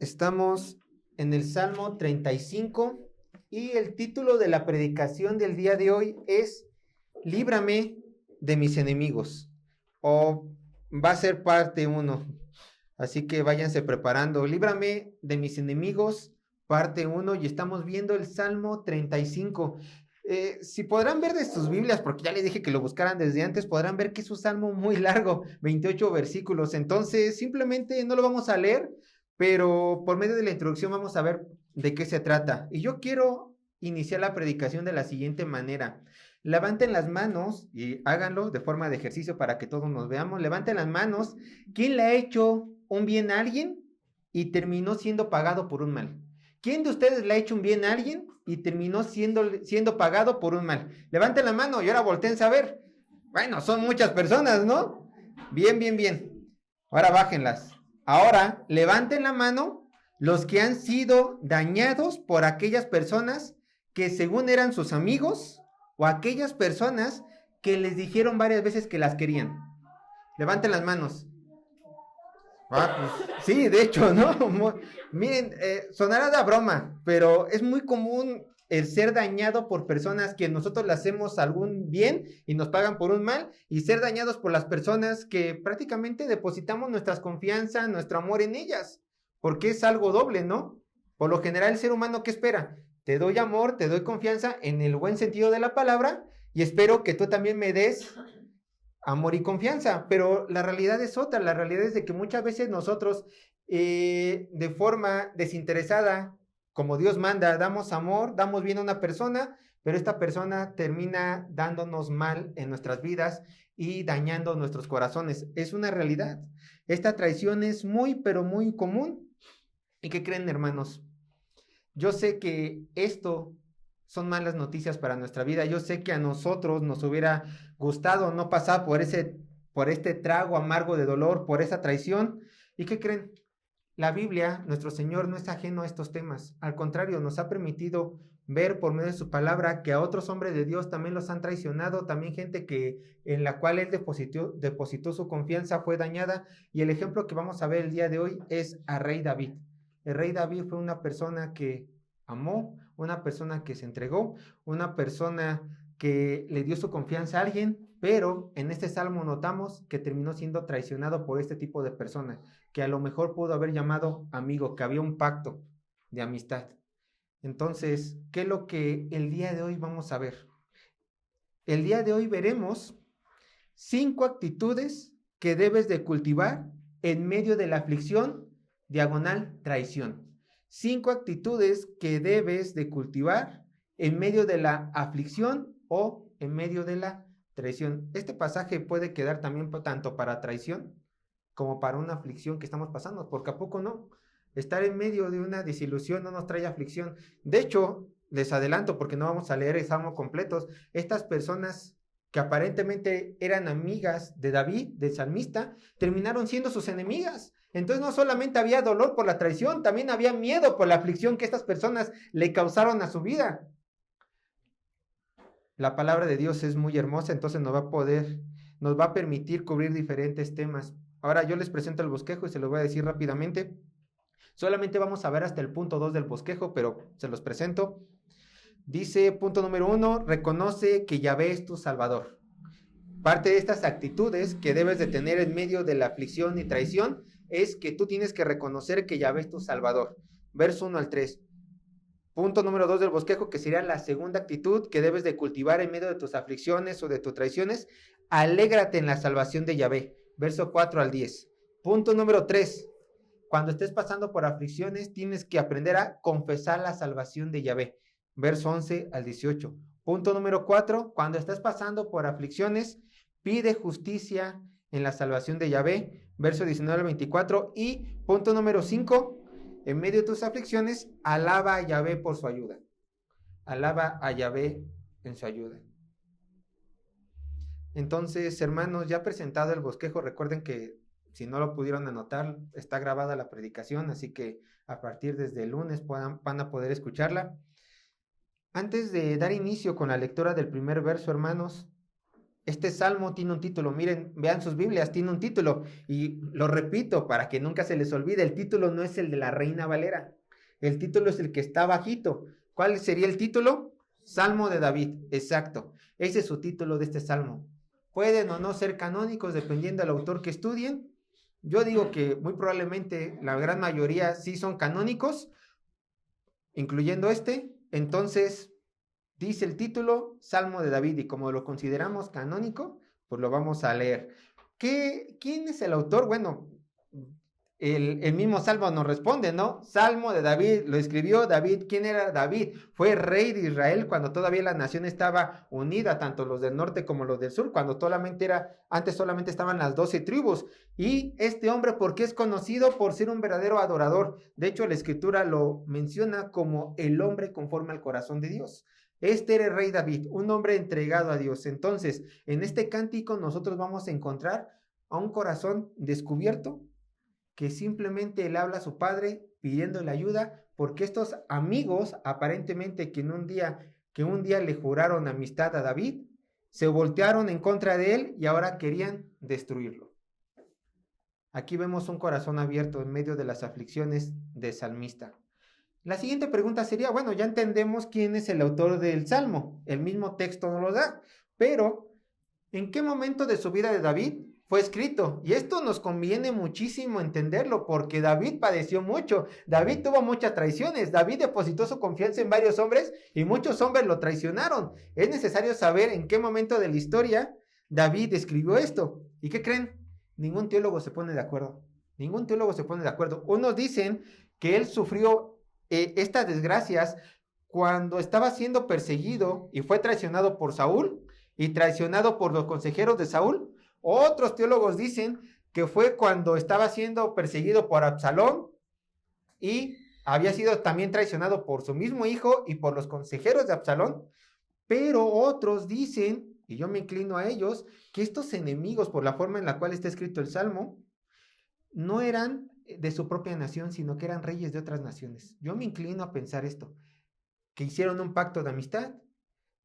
Estamos en el Salmo 35 y el título de la predicación del día de hoy es Líbrame de mis enemigos, o va a ser parte 1, así que váyanse preparando. Líbrame de mis enemigos, parte 1, y estamos viendo el Salmo 35. Si podrán ver de sus Biblias, porque ya les dije que lo buscaran desde antes, podrán ver que es un salmo muy largo, 28 versículos. Entonces, simplemente no lo vamos a leer, pero por medio de la introducción vamos a ver de qué se trata. Y yo quiero iniciar la predicación de la siguiente manera. Levanten las manos y háganlo de forma de ejercicio para que todos nos veamos. Levanten las manos. ¿Quién le ha hecho un bien a alguien y terminó siendo pagado por un mal? ¿Quién de ustedes le ha hecho un bien a alguien y terminó siendo pagado por un mal? Levanten la mano y ahora volteen a ver. Bueno, son muchas personas, ¿no? Bien, bien, bien. Ahora bájenlas. Ahora levanten la mano los que han sido dañados por aquellas personas que según eran sus amigos o aquellas personas que les dijeron varias veces que las querían. Levanten las manos. Pues, sí, de hecho, ¿no? Miren, sonará de broma, pero es muy común el ser dañado por personas que nosotros le hacemos algún bien y nos pagan por un mal, y ser dañados por las personas que prácticamente depositamos nuestra confianza, nuestro amor en ellas, porque es algo doble, ¿no? Por lo general, el ser humano, ¿qué espera? Te doy amor, te doy confianza en el buen sentido de la palabra, y espero que tú también me des amor y confianza, pero la realidad es otra. La realidad es de que muchas veces nosotros de forma desinteresada, como Dios manda, damos amor, damos bien a una persona, pero esta persona termina dándonos mal en nuestras vidas y dañando nuestros corazones. Es una realidad. Esta traición es muy, pero muy común. ¿Y qué creen, hermanos? Yo sé que esto son malas noticias para nuestra vida. Yo sé que a nosotros nos hubiera gustado no pasar por este trago amargo de dolor, por esa traición. ¿Y qué creen? La Biblia, nuestro Señor, no es ajeno a estos temas. Al contrario, nos ha permitido ver por medio de su palabra que a otros hombres de Dios también los han traicionado, también gente en la cual Él depositó su confianza fue dañada. Y el ejemplo que vamos a ver el día de hoy es a Rey David. El Rey David fue una persona que amó, una persona que se entregó, una persona que le dio su confianza a alguien, pero en este salmo notamos que terminó siendo traicionado por este tipo de persona, que a lo mejor pudo haber llamado amigo, que había un pacto de amistad. Entonces, ¿qué es lo que el día de hoy vamos a ver? El día de hoy veremos 5 actitudes que debes de cultivar en medio de la aflicción, diagonal traición. 5 actitudes que debes de cultivar en medio de la aflicción o en medio de la traición. Este pasaje puede quedar también tanto para traición como para una aflicción que estamos pasando, porque a poco no. Estar en medio de una desilusión no nos trae aflicción. De hecho, les adelanto porque no vamos a leer el salmo completos. Estas personas que aparentemente eran amigas de David, del salmista, terminaron siendo sus enemigas. Entonces no solamente había dolor por la traición, también había miedo por la aflicción que estas personas le causaron a su vida. La palabra de Dios es muy hermosa, entonces nos va a permitir cubrir diferentes temas. Ahora yo les presento el bosquejo y se lo voy a decir rápidamente. Solamente vamos a ver hasta el punto 2 del bosquejo, pero se los presento. Dice, punto número 1, reconoce que Yahvé es tu Salvador. Parte de estas actitudes que debes de tener en medio de la aflicción y traición es que tú tienes que reconocer que Yahvé es tu Salvador. Verso 1 al 3. Punto número 2 del bosquejo, que sería la segunda actitud que debes de cultivar en medio de tus aflicciones o de tus traiciones. Alégrate en la salvación de Yahvé. Verso 4 al 10. Punto número 3. Cuando estés pasando por aflicciones, tienes que aprender a confesar la salvación de Yahvé. Verso 11 al 18. Punto número 4. Cuando estés pasando por aflicciones, pide justicia en la salvación de Yahvé. Verso 19 al 24. Y punto número 5. En medio de tus aflicciones, alaba a Yahvé por su ayuda. Alaba a Yahvé en su ayuda. Entonces, hermanos, ya presentado el bosquejo, recuerden que si no lo pudieron anotar, está grabada la predicación, así que a partir desde el lunes van a poder escucharla. Antes de dar inicio con la lectura del primer verso, hermanos, este salmo tiene un título, miren, vean sus Biblias, tiene un título, y lo repito para que nunca se les olvide, el título no es el de la Reina Valera, el título es el que está bajito. ¿Cuál sería el título? Salmo de David, exacto, ese es su título de este salmo. Pueden o no ser canónicos dependiendo del autor que estudien. Yo digo que muy probablemente la gran mayoría sí son canónicos, incluyendo este. Entonces, dice el título, Salmo de David, y como lo consideramos canónico, pues lo vamos a leer. ¿Quién es el autor? Bueno, el mismo Salmo nos responde, ¿no? Salmo de David, lo escribió David. ¿Quién era David? Fue rey de Israel cuando todavía la nación estaba unida, tanto los del norte como los del sur, cuando antes solamente estaban las 12 tribus. Y este hombre, ¿por qué es conocido? Por ser un verdadero adorador. De hecho, la escritura lo menciona como el hombre conforme al corazón de Dios. Este era el rey David, un hombre entregado a Dios. Entonces, en este cántico nosotros vamos a encontrar a un corazón descubierto, que simplemente le habla a su padre pidiéndole ayuda, porque estos amigos, aparentemente que un día le juraron amistad a David, se voltearon en contra de él y ahora querían destruirlo. Aquí vemos un corazón abierto en medio de las aflicciones del salmista. La siguiente pregunta sería, bueno, ya entendemos quién es el autor del Salmo, el mismo texto nos lo da, pero ¿en qué momento de su vida de David fue escrito? Y esto nos conviene muchísimo entenderlo, porque David padeció mucho, David tuvo muchas traiciones, David depositó su confianza en varios hombres y muchos hombres lo traicionaron. Es necesario saber en qué momento de la historia David escribió esto. ¿Y qué creen? Ningún teólogo se pone de acuerdo. Ningún teólogo se pone de acuerdo. Unos dicen que él sufrió estas desgracias cuando estaba siendo perseguido y fue traicionado por Saúl y traicionado por los consejeros de Saúl. Otros teólogos dicen que fue cuando estaba siendo perseguido por Absalón y había sido también traicionado por su mismo hijo y por los consejeros de Absalón. Pero otros dicen, y yo me inclino a ellos, que estos enemigos, por la forma en la cual está escrito el Salmo, no eran de su propia nación, sino que eran reyes de otras naciones. Yo me inclino a pensar esto, que hicieron un pacto de amistad,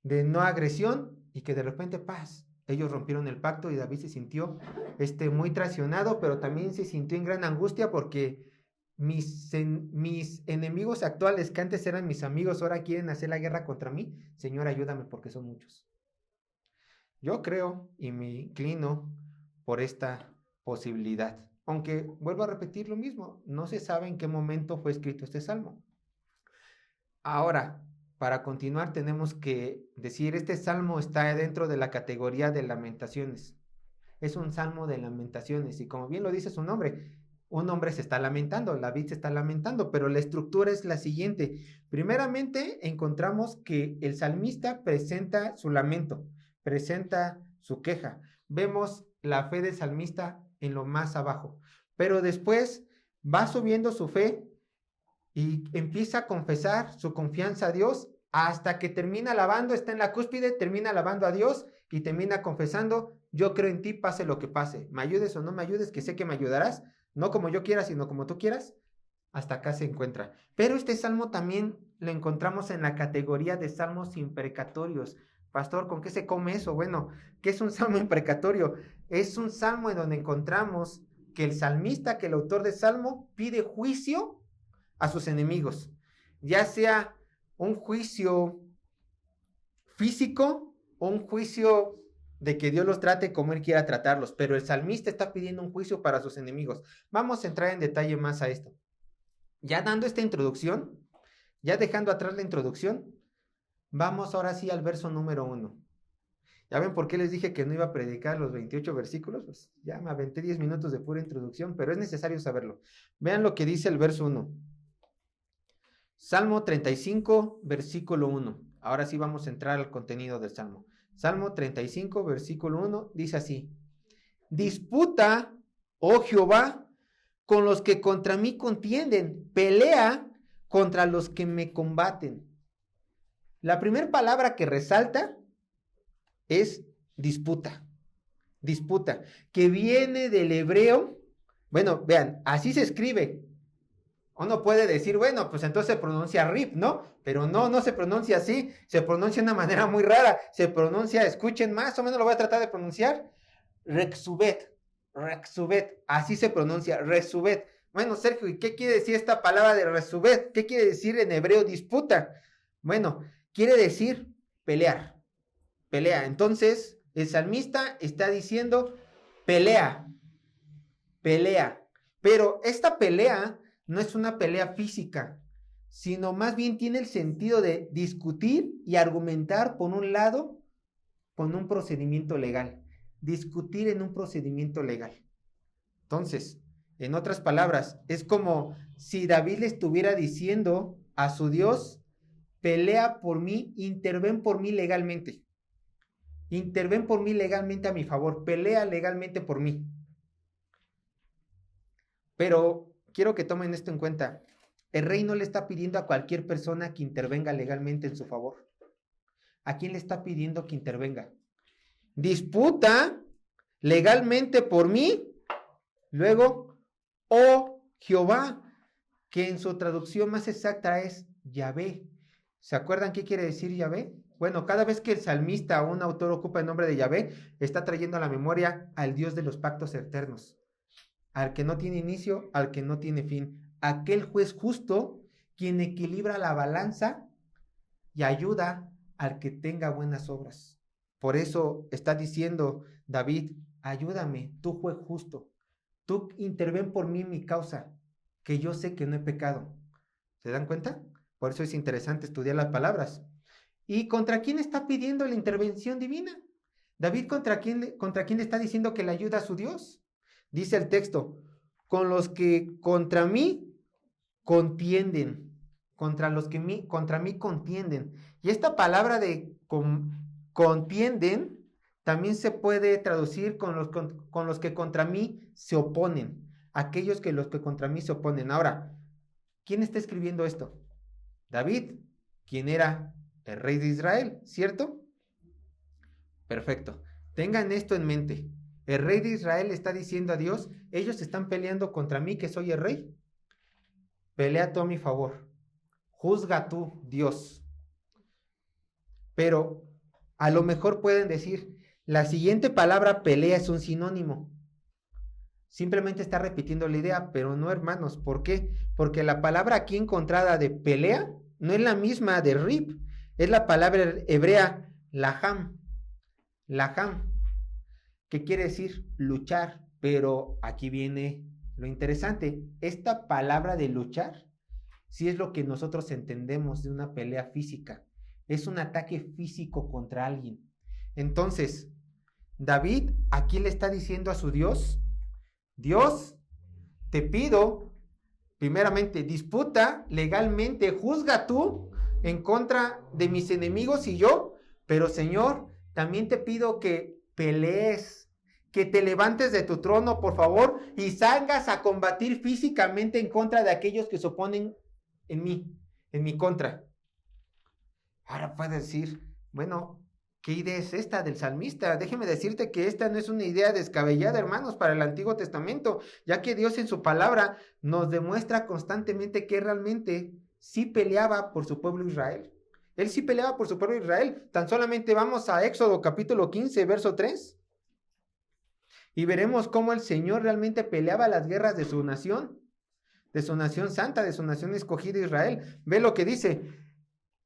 de no agresión, y que de repente paz. Ellos rompieron el pacto y David se sintió muy traicionado, pero también se sintió en gran angustia porque mis enemigos actuales, que antes eran mis amigos, ahora quieren hacer la guerra contra mí. Señor, ayúdame porque son muchos. Yo creo y me inclino por esta posibilidad. Aunque vuelvo a repetir lo mismo, no se sabe en qué momento fue escrito este salmo. Ahora, para continuar tenemos que decir, este salmo está dentro de la categoría de lamentaciones. Es un salmo de lamentaciones y como bien lo dice su nombre, un hombre se está lamentando, David se está lamentando, pero la estructura es la siguiente. Primeramente encontramos que el salmista presenta su lamento, presenta su queja. Vemos la fe del salmista en lo más abajo, pero después va subiendo su fe y empieza a confesar su confianza a Dios hasta que termina alabando, está en la cúspide, termina alabando a Dios y termina confesando, yo creo en ti pase lo que pase, me ayudes o no me ayudes, que sé que me ayudarás, no como yo quiera, sino como tú quieras. Hasta acá se encuentra. Pero este salmo también lo encontramos en la categoría de salmos imprecatorios. Pastor, ¿con qué se come eso? Bueno, ¿qué es un salmo imprecatorio? Es un salmo en donde encontramos que el salmista, que el autor del salmo, pide juicio a sus enemigos, ya sea un juicio físico o un juicio de que Dios los trate como Él quiera tratarlos, pero el salmista está pidiendo un juicio para sus enemigos. Vamos a entrar en detalle más a esto. Ya dando esta introducción, ya dejando atrás la introducción, vamos ahora sí al verso número 1. ¿Ya ven por qué les dije que no iba a predicar los 28 versículos? Pues ya me aventé 10 minutos de pura introducción, pero es necesario saberlo. Vean lo que dice el verso 1. Salmo 35, versículo 1. Ahora sí vamos a entrar al contenido del Salmo. Salmo 35, versículo 1, dice así: disputa, oh Jehová, con los que contra mí contienden, pelea contra los que me combaten. La primera palabra que resalta es disputa. Que viene del hebreo. Bueno, vean, así se escribe. Uno puede decir, bueno, pues entonces se pronuncia rip, ¿no? Pero no se pronuncia así, se pronuncia de una manera muy rara, se pronuncia, escuchen más o menos, lo voy a tratar de pronunciar, Rexubet, así se pronuncia, Resubet. Bueno, Sergio, ¿y qué quiere decir esta palabra de Resubet? ¿Qué quiere decir en hebreo disputa? Bueno, quiere decir pelear. Entonces, el salmista está diciendo pelea. Pero esta pelea no es una pelea física, sino más bien tiene el sentido de discutir y argumentar por un lado con un procedimiento legal. Discutir en un procedimiento legal. Entonces, en otras palabras, es como si David le estuviera diciendo a su Dios, pelea por mí, interven por mí legalmente. Interven por mí legalmente a mi favor, pelea legalmente por mí. Pero quiero que tomen esto en cuenta. El rey no le está pidiendo a cualquier persona que intervenga legalmente en su favor. ¿A quién le está pidiendo que intervenga? Disputa legalmente por mí. Luego, oh Jehová, que en su traducción más exacta es Yahvé. ¿Se acuerdan qué quiere decir Yahvé? Bueno, cada vez que el salmista o un autor ocupa el nombre de Yahvé, está trayendo a la memoria al Dios de los pactos eternos, al que no tiene inicio, al que no tiene fin, aquel juez justo, quien equilibra la balanza y ayuda al que tenga buenas obras. Por eso está diciendo David, ayúdame, tú juez justo, tú interven por mí en mi causa, que yo sé que no he pecado. ¿Se dan cuenta? Por eso es interesante estudiar las palabras. ¿Y contra quién está pidiendo la intervención divina? David, ¿contra quién le está diciendo que le ayuda a su Dios? Dice el texto, con los que contra mí contienden, contra mí contienden. Y esta palabra de contienden también se puede traducir con los que contra mí se oponen, aquellos que los que contra mí se oponen. Ahora, ¿quién está escribiendo esto? David, quien era el rey de Israel, ¿cierto? Perfecto. Tengan esto en mente. El rey de Israel está diciendo a Dios, ellos están peleando contra mí que soy el rey. Pelea tú a mi favor. Juzga tú, Dios. Pero a lo mejor pueden decir, la siguiente palabra pelea es un sinónimo. Simplemente está repitiendo la idea, pero no, hermanos. ¿Por qué? Porque la palabra aquí encontrada de pelea no es la misma de rip. Es la palabra hebrea laham. Laham. ¿Qué quiere decir? Luchar. Pero aquí viene lo interesante. Esta palabra de luchar, sí es lo que nosotros entendemos de una pelea física. Es un ataque físico contra alguien. Entonces, David aquí le está diciendo a su Dios, Dios, te pido, primeramente, disputa legalmente, juzga tú en contra de mis enemigos y yo, pero Señor, también te pido que pelees, que te levantes de tu trono, por favor, y salgas a combatir físicamente en contra de aquellos que se oponen en mi contra. Ahora puedes decir, bueno, ¿qué idea es esta del salmista? Déjeme decirte que esta no es una idea descabellada, hermanos, para el Antiguo Testamento, ya que Dios en su palabra nos demuestra constantemente que realmente sí peleaba por su pueblo Israel. Él sí peleaba por su pueblo Israel. Tan solamente vamos a Éxodo capítulo 15, verso 3. Y veremos cómo el Señor realmente peleaba las guerras de su nación santa, de su nación escogida Israel. Ve lo que dice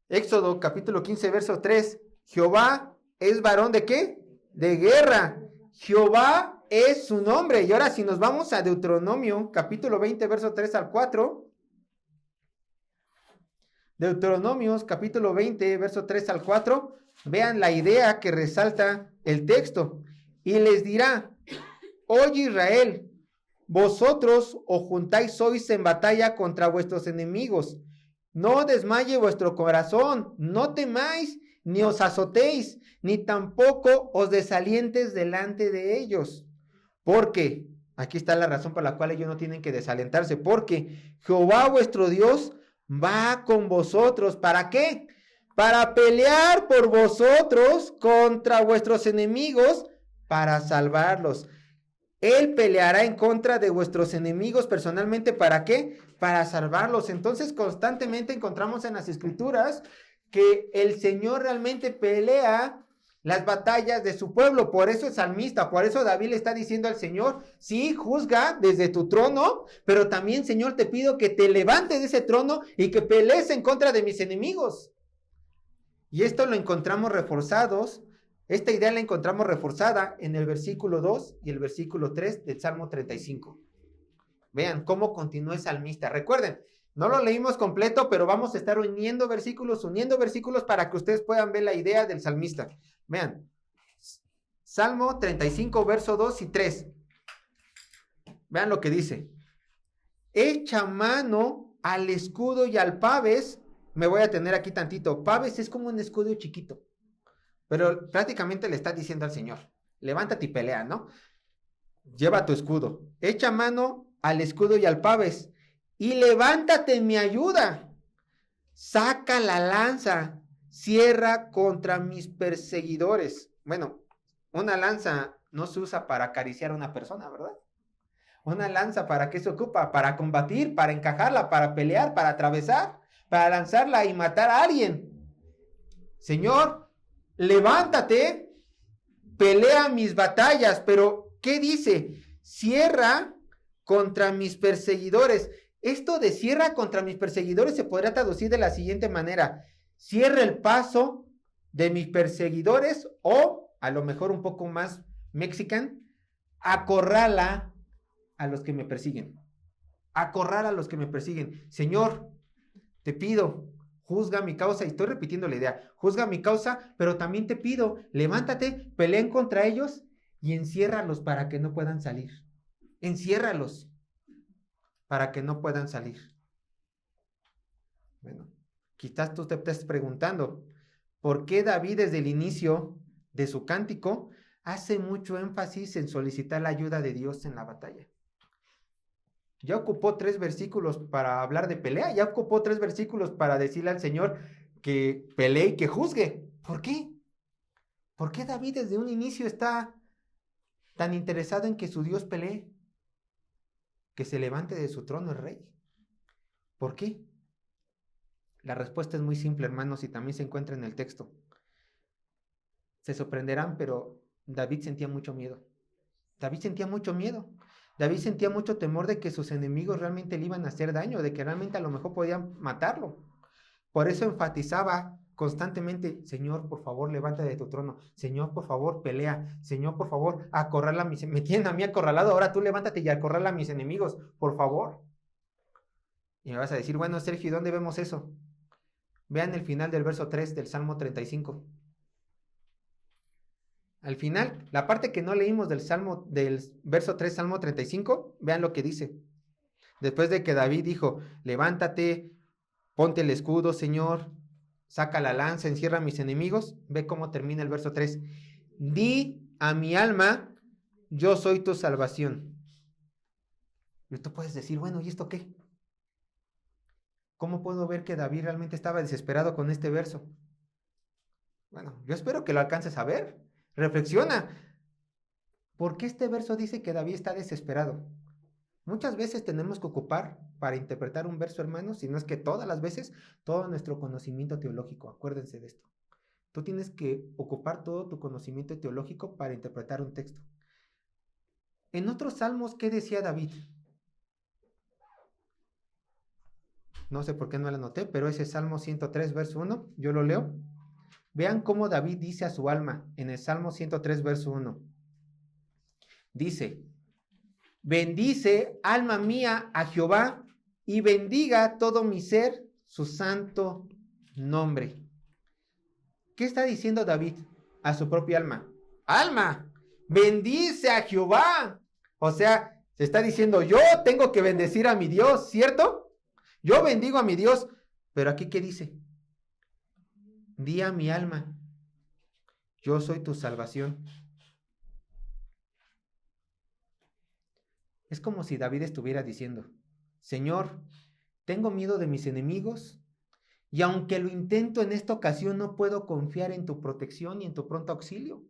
Éxodo capítulo 15, verso 3. Jehová es varón ¿de qué? De guerra. Jehová es su nombre. Y ahora si nos vamos a Deuteronomio capítulo 20, verso 3 al 4. Deuteronomios capítulo 20, verso 3 al 4. Vean la idea que resalta el texto. Y les dirá, oye Israel, vosotros os juntáis sois en batalla contra vuestros enemigos. No desmaye vuestro corazón, no temáis, ni os azotéis, ni tampoco os desalientes delante de ellos. Porque, aquí está la razón por la cual ellos no tienen que desalentarse, porque Jehová vuestro Dios va con vosotros. ¿Para qué? Para pelear por vosotros contra vuestros enemigos, para salvarlos. Él peleará en contra de vuestros enemigos personalmente. ¿Para qué? Para salvarlos. Entonces constantemente encontramos en las escrituras que el Señor realmente pelea las batallas de su pueblo. Por eso es salmista, por eso David le está diciendo al Señor, sí, juzga desde tu trono, pero también, Señor, te pido que te levantes de ese trono y que pelees en contra de mis enemigos. Y esto lo encontramos reforzados, esta idea la encontramos reforzada en el versículo 2 y el versículo 3 del Salmo 35. Vean cómo continúa el salmista. Recuerden, no lo leímos completo, pero vamos a estar uniendo versículos para que ustedes puedan ver la idea del salmista. Vean, Salmo 35, verso 2 y 3. Vean lo que dice. Echa mano al escudo y al paves. Me voy a tener aquí tantito. Paves es como un escudo chiquito, pero prácticamente le está diciendo al Señor, levántate y pelea, ¿no? Lleva tu escudo. Echa mano al escudo y al paves. Y levántate en mi ayuda. Saca la lanza. Cierra contra mis perseguidores. Bueno, una lanza no se usa para acariciar a una persona, ¿verdad? Una lanza, ¿para qué se ocupa? Para combatir, para encajarla, para pelear, para atravesar, para lanzarla y matar a alguien. Señor, levántate, pelea mis batallas, pero ¿qué dice? Cierra contra mis perseguidores. Esto de cierra contra mis perseguidores se podrá traducir de la siguiente manera. Cierra el paso de mis perseguidores, o a lo mejor un poco más mexican, acorrala a los que me persiguen. Acorrala a los que me persiguen. Señor, te pido, juzga mi causa. Y estoy repitiendo la idea. Juzga mi causa, pero también te pido, levántate, peleen contra ellos y enciérralos para que no puedan salir. Enciérralos para que no puedan salir. Bueno, quizás tú te estés preguntando, ¿por qué David desde el inicio de su cántico hace mucho énfasis en solicitar la ayuda de Dios en la batalla? Ya ocupó 3 versículos para hablar de pelea, ya ocupó 3 versículos para decirle al Señor que pelee y que juzgue. ¿Por qué? ¿Por qué David desde un inicio está tan interesado en que su Dios pelee? Que se levante de su trono el rey. ¿Por qué? La respuesta es muy simple, hermanos, y también se encuentra en el texto. Se sorprenderán, pero David sentía mucho miedo. David sentía mucho miedo. David sentía mucho temor de que sus enemigos realmente le iban a hacer daño, de que realmente a lo mejor podían matarlo. Por eso enfatizaba constantemente, Señor, por favor, levántate de tu trono. Señor, por favor, pelea. Señor, por favor, acorrala a mis enemigos. Me tienen a mí acorralado, ahora tú levántate y acorrala a mis enemigos, por favor. Y me vas a decir, bueno, Sergio, ¿dónde vemos eso? Vean el final del verso 3 del Salmo 35. Al final, la parte que no leímos del verso 3, Salmo 35, vean lo que dice. Después de que David dijo, levántate, ponte el escudo, Señor, saca la lanza, encierra a mis enemigos, ve cómo termina el verso 3. Di a mi alma, yo soy tu salvación. Y tú puedes decir, bueno, ¿y esto qué? ¿Cómo puedo ver que David realmente estaba desesperado con este verso? Bueno, yo espero que lo alcances a ver. Reflexiona. ¿Por qué este verso dice que David está desesperado? Muchas veces tenemos que ocupar para interpretar un verso, hermanos, si no es que todas las veces, todo nuestro conocimiento teológico. Acuérdense de esto. Tú tienes que ocupar todo tu conocimiento teológico para interpretar un texto. En otros salmos, ¿qué decía David? No sé por qué no lo anoté, pero ese Salmo 103, verso 1, yo lo leo. Vean cómo David dice a su alma en el Salmo 103, verso 1. Dice, bendice, alma mía, a Jehová, y bendiga todo mi ser su santo nombre. ¿Qué está diciendo David a su propia alma? Alma, bendice a Jehová. O sea, se está diciendo, yo tengo que bendecir a mi Dios, ¿cierto? Yo bendigo a mi Dios. Pero aquí, ¿qué dice? Di a mi alma, yo soy tu salvación. Es como si David estuviera diciendo, Señor, tengo miedo de mis enemigos, y aunque lo intento en esta ocasión, no puedo confiar en tu protección y en tu pronto auxilio.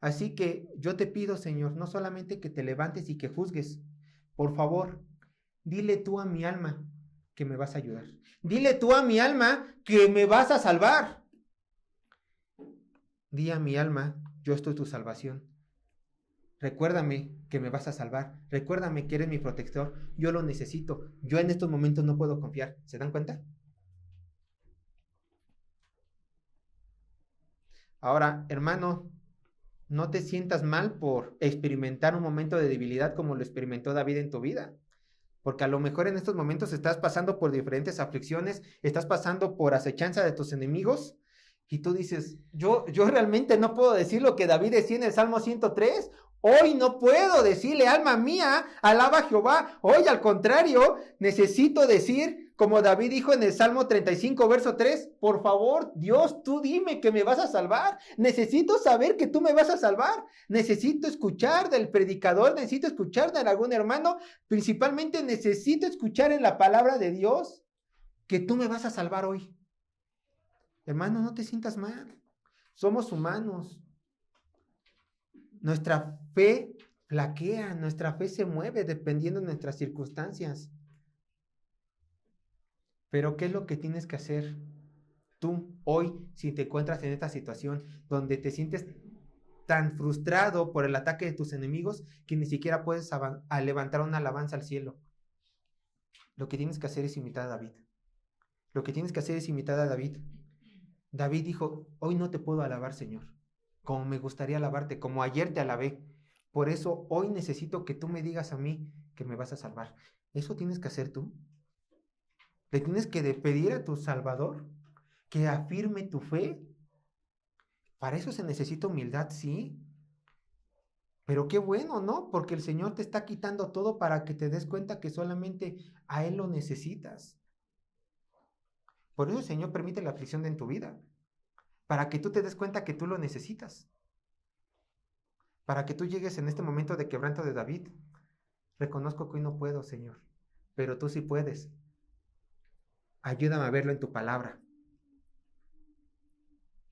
Así que yo te pido, Señor, no solamente que te levantes y que juzgues. Por favor, dile tú a mi alma que me vas a ayudar. Dile tú a mi alma que me vas a salvar. Di a mi alma, yo estoy tu salvación. Recuérdame que me vas a salvar. Recuérdame que eres mi protector. Yo lo necesito. Yo en estos momentos no puedo confiar. ¿Se dan cuenta? Ahora, hermano, no te sientas mal por experimentar un momento de debilidad como lo experimentó David en tu vida. Porque a lo mejor en estos momentos estás pasando por diferentes aflicciones, estás pasando por acechanza de tus enemigos, y tú dices, yo realmente no puedo decir lo que David decía en el Salmo 103. Hoy no puedo decirle, alma mía, alaba a Jehová. Hoy, al contrario, necesito decir, como David dijo en el Salmo 35, verso 3, por favor, Dios, tú dime que me vas a salvar. Necesito saber que tú me vas a salvar. Necesito escuchar del predicador, necesito escuchar de algún hermano. Principalmente necesito escuchar en la palabra de Dios que tú me vas a salvar hoy. Hermano, no te sientas mal. Somos humanos. Nuestra fe flaquea, nuestra fe se mueve dependiendo de nuestras circunstancias. Pero ¿qué es lo que tienes que hacer tú hoy si te encuentras en esta situación donde te sientes tan frustrado por el ataque de tus enemigos que ni siquiera puedes levantar una alabanza al cielo? Lo que tienes que hacer es imitar a David. Lo que tienes que hacer es imitar a David. David dijo, hoy no te puedo alabar, Señor, como me gustaría alabarte, como ayer te alabé. Por eso hoy necesito que tú me digas a mí que me vas a salvar. Eso tienes que hacer tú. Le tienes que pedir a tu Salvador que afirme tu fe. Para eso se necesita humildad, sí. Pero qué bueno, ¿no? Porque el Señor te está quitando todo para que te des cuenta que solamente a Él lo necesitas. Por eso el Señor permite la aflicción en tu vida, para que tú te des cuenta que tú lo necesitas, para que tú llegues en este momento de quebranto de David. Reconozco que hoy no puedo, Señor, pero tú sí puedes. Ayúdame a verlo en tu palabra.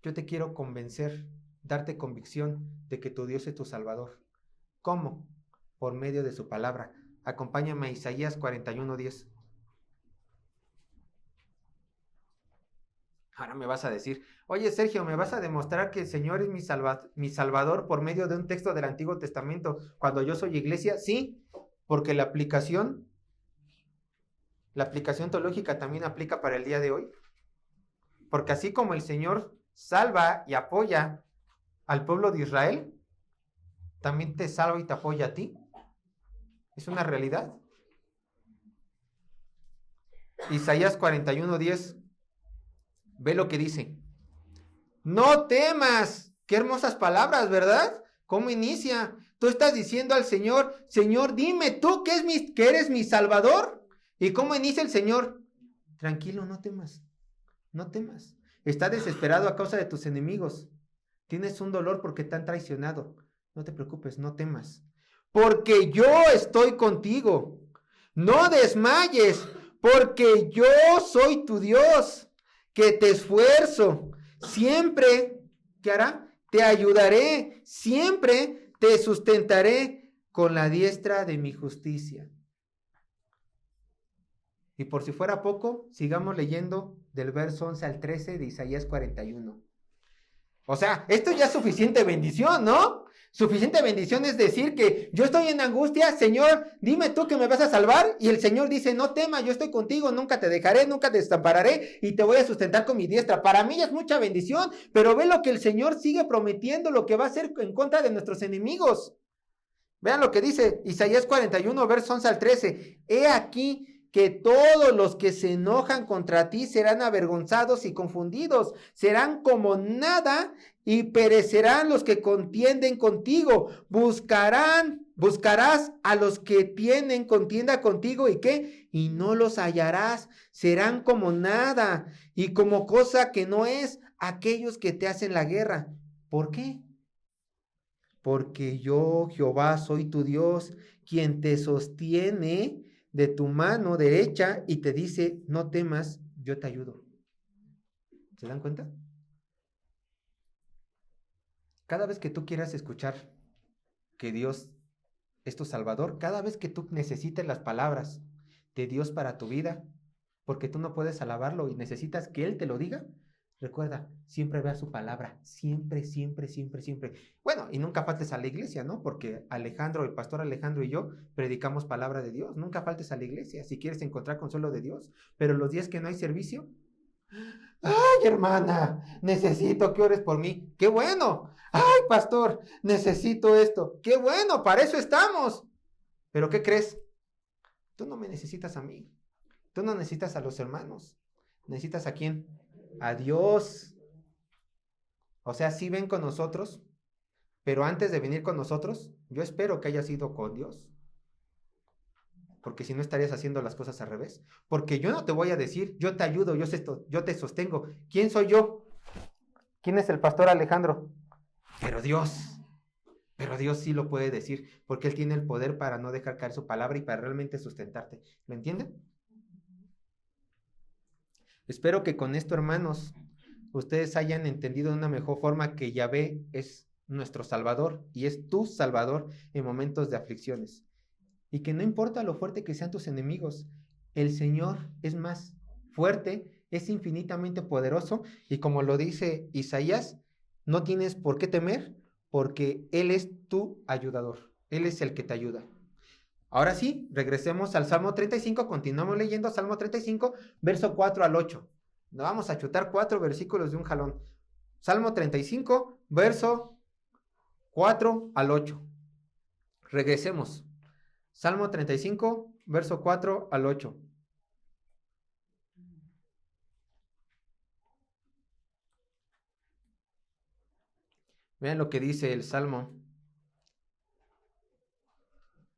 Yo te quiero convencer, darte convicción de que tu Dios es tu Salvador. ¿Cómo? Por medio de su palabra. Acompáñame a Isaías 41:10. Ahora me vas a decir, oye Sergio, ¿me vas a demostrar que el Señor es mi Salvador por medio de un texto del Antiguo Testamento cuando yo soy iglesia? Sí, porque la aplicación teológica también aplica para el día de hoy. Porque así como el Señor salva y apoya al pueblo de Israel, también te salva y te apoya a ti. Es una realidad. Isaías 41:10. Ve lo que dice. No temas. Qué hermosas palabras, ¿verdad? ¿Cómo inicia? Tú estás diciendo al Señor, Señor, dime tú que eres mi Salvador. ¿Y cómo inicia el Señor? Tranquilo, no temas. No temas. Estás desesperado a causa de tus enemigos. Tienes un dolor porque te han traicionado. No te preocupes, no temas. Porque yo estoy contigo. No desmayes, porque yo soy tu Dios, que te esfuerzo. Siempre, ¿qué hará? Te ayudaré. Siempre te sustentaré con la diestra de mi justicia. Y por si fuera poco, sigamos leyendo del verso 11 al 13 de Isaías 41. O sea, esto ya es suficiente bendición, ¿no? Suficiente bendición es decir que yo estoy en angustia, Señor, dime tú que me vas a salvar. Y el Señor dice, no temas, yo estoy contigo, nunca te dejaré, nunca te desampararé y te voy a sustentar con mi diestra. Para mí es mucha bendición, pero ve lo que el Señor sigue prometiendo, lo que va a hacer en contra de nuestros enemigos. Vean lo que dice Isaías 41, versos 11 al 13. He aquí que todos los que se enojan contra ti serán avergonzados y confundidos, serán como nada y perecerán los que contienden contigo. Buscarás a los que tienen contienda contigo y ¿qué? Y no los hallarás, serán como nada y como cosa que no es aquellos que te hacen la guerra. ¿Por qué? Porque yo, Jehová, soy tu Dios, quien te sostiene de tu mano derecha y te dice, no temas, yo te ayudo. ¿Se dan cuenta? Cada vez que tú quieras escuchar que Dios es tu Salvador, cada vez que tú necesites las palabras de Dios para tu vida, porque tú no puedes alabarlo y necesitas que Él te lo diga, recuerda, siempre vea su palabra, siempre, siempre, siempre, siempre. Bueno, y nunca faltes a la iglesia, ¿no? Porque Alejandro, el pastor Alejandro y yo predicamos palabra de Dios. Nunca faltes a la iglesia si quieres encontrar consuelo de Dios. Pero los días que no hay servicio, ay, hermana, necesito que ores por mí. ¡Qué bueno! Ay, pastor, necesito esto. ¡Qué bueno! Para eso estamos. Pero ¿qué crees? Tú no me necesitas a mí. Tú no necesitas a los hermanos. ¿Necesitas a quién? A Dios. O sea, sí ven con nosotros, pero antes de venir con nosotros, yo espero que hayas ido con Dios. Porque si no estarías haciendo las cosas al revés. Porque yo no te voy a decir, yo te ayudo, yo te sostengo. ¿Quién soy yo? ¿Quién es el pastor Alejandro? Pero Dios sí lo puede decir, porque Él tiene el poder para no dejar caer su palabra y para realmente sustentarte. ¿Lo entienden? Espero que con esto, hermanos, ustedes hayan entendido de una mejor forma que Yahvé es nuestro Salvador y es tu Salvador en momentos de aflicciones. Y que no importa lo fuerte que sean tus enemigos, el Señor es más fuerte, es infinitamente poderoso y como lo dice Isaías, no tienes por qué temer porque Él es tu ayudador, Él es el que te ayuda. Ahora sí, regresemos al Salmo 35, continuamos leyendo Salmo 35, verso 4 al 8. Nos vamos a chutar 4 versículos de un jalón. Salmo 35, verso 4 al 8. Regresemos. Salmo 35, verso 4 al 8. Vean lo que dice el Salmo.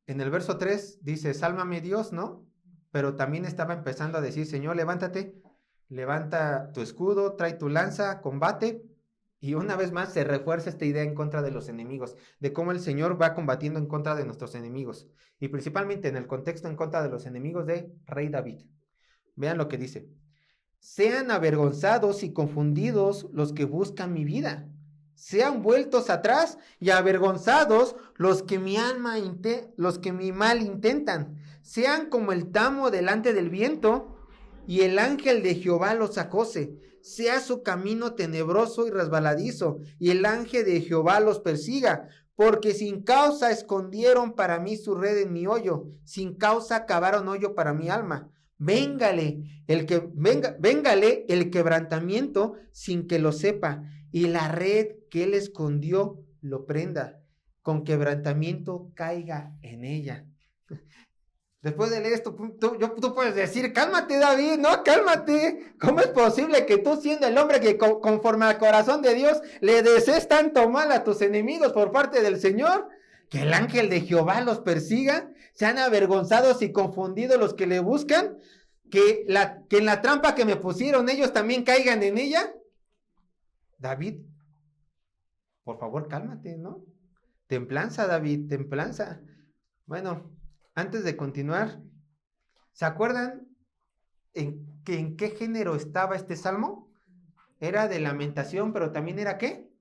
En el verso 3 dice, sálvame Dios, ¿no? Pero también estaba empezando a decir, Señor, levántate, levanta tu escudo, trae tu lanza, combate. Y una vez más se refuerza esta idea en contra de los enemigos, de cómo el Señor va combatiendo en contra de nuestros enemigos. Y principalmente en el contexto en contra de los enemigos de Rey David. Vean lo que dice. Sean avergonzados y confundidos los que buscan mi vida. Sean vueltos atrás y avergonzados los que mi mal intentan. Sean como el tamo delante del viento y el ángel de Jehová los acose. Sea su camino tenebroso y resbaladizo y el ángel de Jehová los persiga. Porque sin causa escondieron para mí su red en mi hoyo. Sin causa cavaron hoyo para mi alma. Véngale el quebrantamiento sin que lo sepa, y la red que él escondió lo prenda, con quebrantamiento caiga en ella. Después de leer esto, tú puedes decir, cálmate David, no, cálmate. ¿Cómo es posible que tú siendo el hombre que conforme al corazón de Dios le desees tanto mal a tus enemigos por parte del Señor? Que el ángel de Jehová los persiga, sean avergonzados y confundidos los que le buscan, que en la trampa que me pusieron ellos también caigan en ella. David, por favor, cálmate, ¿no? Templanza, David, templanza. Bueno, antes de continuar, ¿se acuerdan en qué género estaba este salmo? Era de lamentación, pero también era ¿qué?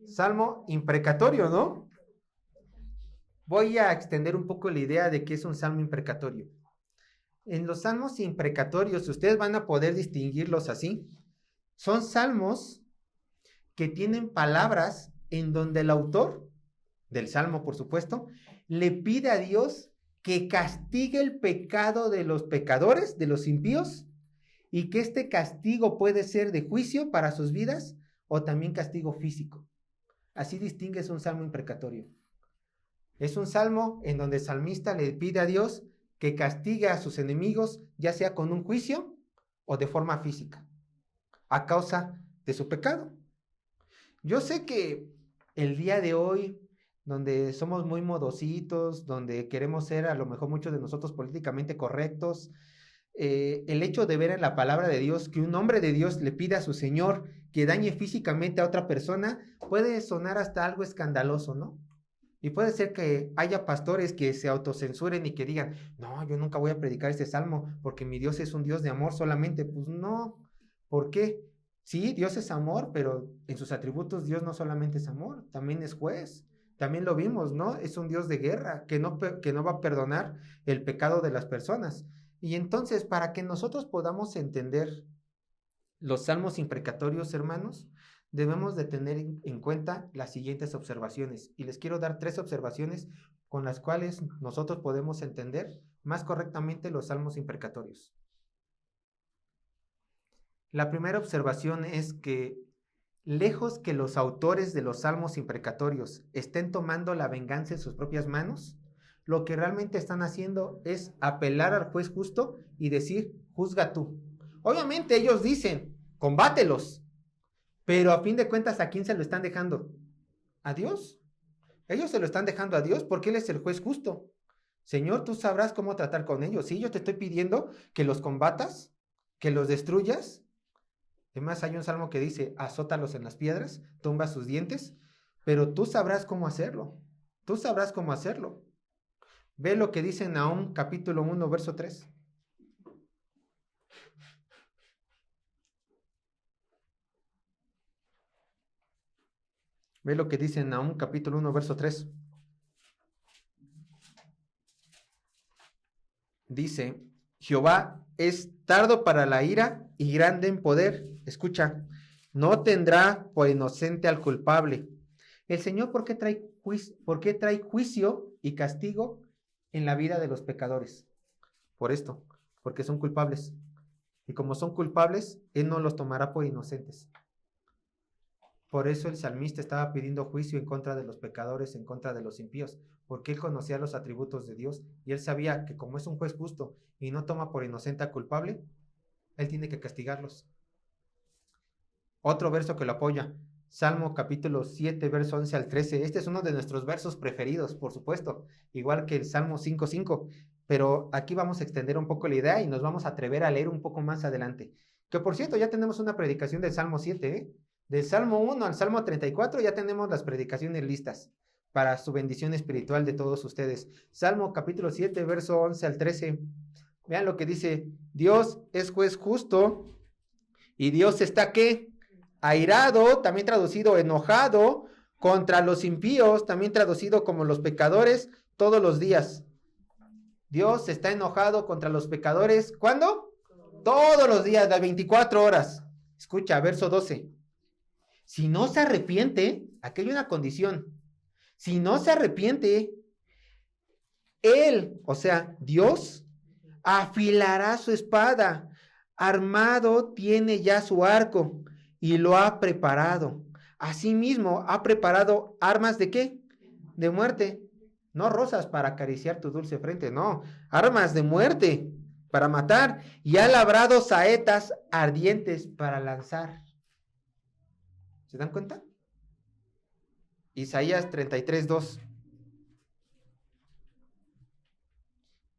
Salmo imprecatorio, ¿no? Voy a extender un poco la idea de qué es un salmo imprecatorio. En los salmos imprecatorios, ustedes van a poder distinguirlos así. Son salmos que tienen palabras en donde el autor, del salmo por supuesto, le pide a Dios que castigue el pecado de los pecadores, de los impíos, y que este castigo puede ser de juicio para sus vidas o también castigo físico. Así distingues un salmo imprecatorio. Es un salmo en donde el salmista le pide a Dios que castigue a sus enemigos, ya sea con un juicio o de forma física, a causa de su pecado. Yo sé que el día de hoy, donde somos muy modositos, donde queremos ser a lo mejor muchos de nosotros políticamente correctos, el hecho de ver en la palabra de Dios que un hombre de Dios le pide a su Señor que dañe físicamente a otra persona, puede sonar hasta algo escandaloso, ¿no? Y puede ser que haya pastores que se autocensuren y que digan, no, yo nunca voy a predicar este salmo porque mi Dios es un Dios de amor solamente. Pues no, ¿por qué? Sí, Dios es amor, pero en sus atributos Dios no solamente es amor, también es juez. También lo vimos, ¿no? Es un Dios de guerra que no va a perdonar el pecado de las personas. Y entonces, para que nosotros podamos entender los salmos imprecatorios, hermanos, debemos de tener en cuenta las siguientes observaciones. Y les quiero dar 3 observaciones con las cuales nosotros podemos entender más correctamente los salmos imprecatorios. La primera observación es que, lejos que los autores de los salmos imprecatorios estén tomando la venganza en sus propias manos, lo que realmente están haciendo es apelar al juez justo y decir, juzga tú. Obviamente ellos dicen, combátelos, pero a fin de cuentas, ¿a quién se lo están dejando? ¿A Dios? Ellos se lo están dejando a Dios porque Él es el juez justo. Señor, tú sabrás cómo tratar con ellos. Si yo te estoy pidiendo que los combatas, que los destruyas. Además, hay un salmo que dice, azótalos en las piedras, tumba sus dientes, pero tú sabrás cómo hacerlo. Tú sabrás cómo hacerlo. Ve lo que dice Nahum, capítulo 1, verso 3. Ve lo que dice Nahum, capítulo 1, verso 3. Dice, Jehová es tardo para la ira y grande en poder. Escucha, no tendrá por inocente al culpable. El Señor, ¿por qué trae juicio y castigo en la vida de los pecadores? Por esto, porque son culpables. Y como son culpables, Él no los tomará por inocentes. Por eso el salmista estaba pidiendo juicio en contra de los pecadores, en contra de los impíos, porque él conocía los atributos de Dios y él sabía que como es un juez justo y no toma por inocente a culpable, él tiene que castigarlos. Otro verso que lo apoya, Salmo capítulo 7, verso 11 al 13. Este es uno de nuestros versos preferidos, por supuesto, igual que el Salmo 5:5, pero aquí vamos a extender un poco la idea y nos vamos a atrever a leer un poco más adelante. Que por cierto, ya tenemos una predicación del Salmo 7, ¿eh? Del Salmo 1 al Salmo 34 ya tenemos las predicaciones listas para su bendición espiritual de todos ustedes. Salmo capítulo 7, verso 11 al 13. Vean lo que dice, Dios es juez justo y Dios está, ¿qué? Airado, también traducido enojado, contra los impíos, también traducido como los pecadores, todos los días. Dios está enojado contra los pecadores, ¿cuándo? Todos los días, las 24 horas. Escucha, verso 12. Si no se arrepiente, aquí hay una condición. Si no se arrepiente, Él, o sea, Dios, afilará su espada. Armado tiene ya su arco y lo ha preparado. Asimismo, ha preparado armas de ¿qué? De muerte. No rosas para acariciar tu dulce frente, no. Armas de muerte para matar. Y ha labrado saetas ardientes para lanzar. ¿Se dan cuenta? Isaías 33:2.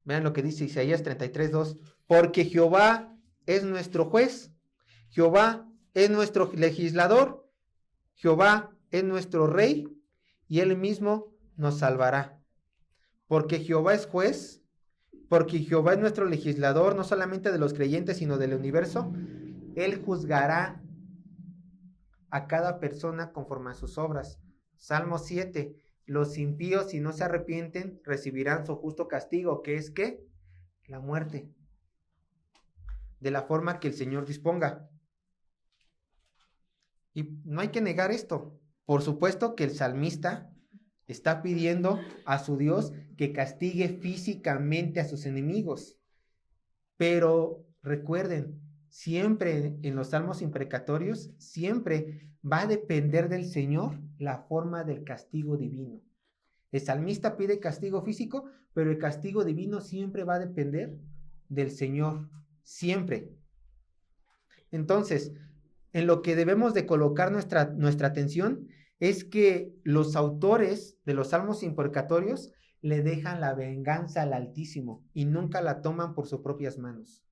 Vean lo que dice Isaías 33:2. Porque Jehová es nuestro juez, Jehová es nuestro legislador, Jehová es nuestro rey y Él mismo nos salvará. Porque Jehová es juez, porque Jehová es nuestro legislador, no solamente de los creyentes, sino del universo, Él juzgará a cada persona conforme a sus obras. Salmo 7. Los impíos, si no se arrepienten, recibirán su justo castigo, que es ¿qué? La muerte. De la forma que el Señor disponga. Y no hay que negar esto. Por supuesto que el salmista está pidiendo a su Dios que castigue físicamente a sus enemigos. Pero recuerden, siempre en los salmos imprecatorios, siempre va a depender del Señor la forma del castigo divino. El salmista pide castigo físico, pero el castigo divino siempre va a depender del Señor, siempre. Entonces, en lo que debemos de colocar nuestra atención es que los autores de los salmos imprecatorios le dejan la venganza al Altísimo y nunca la toman por sus propias manos.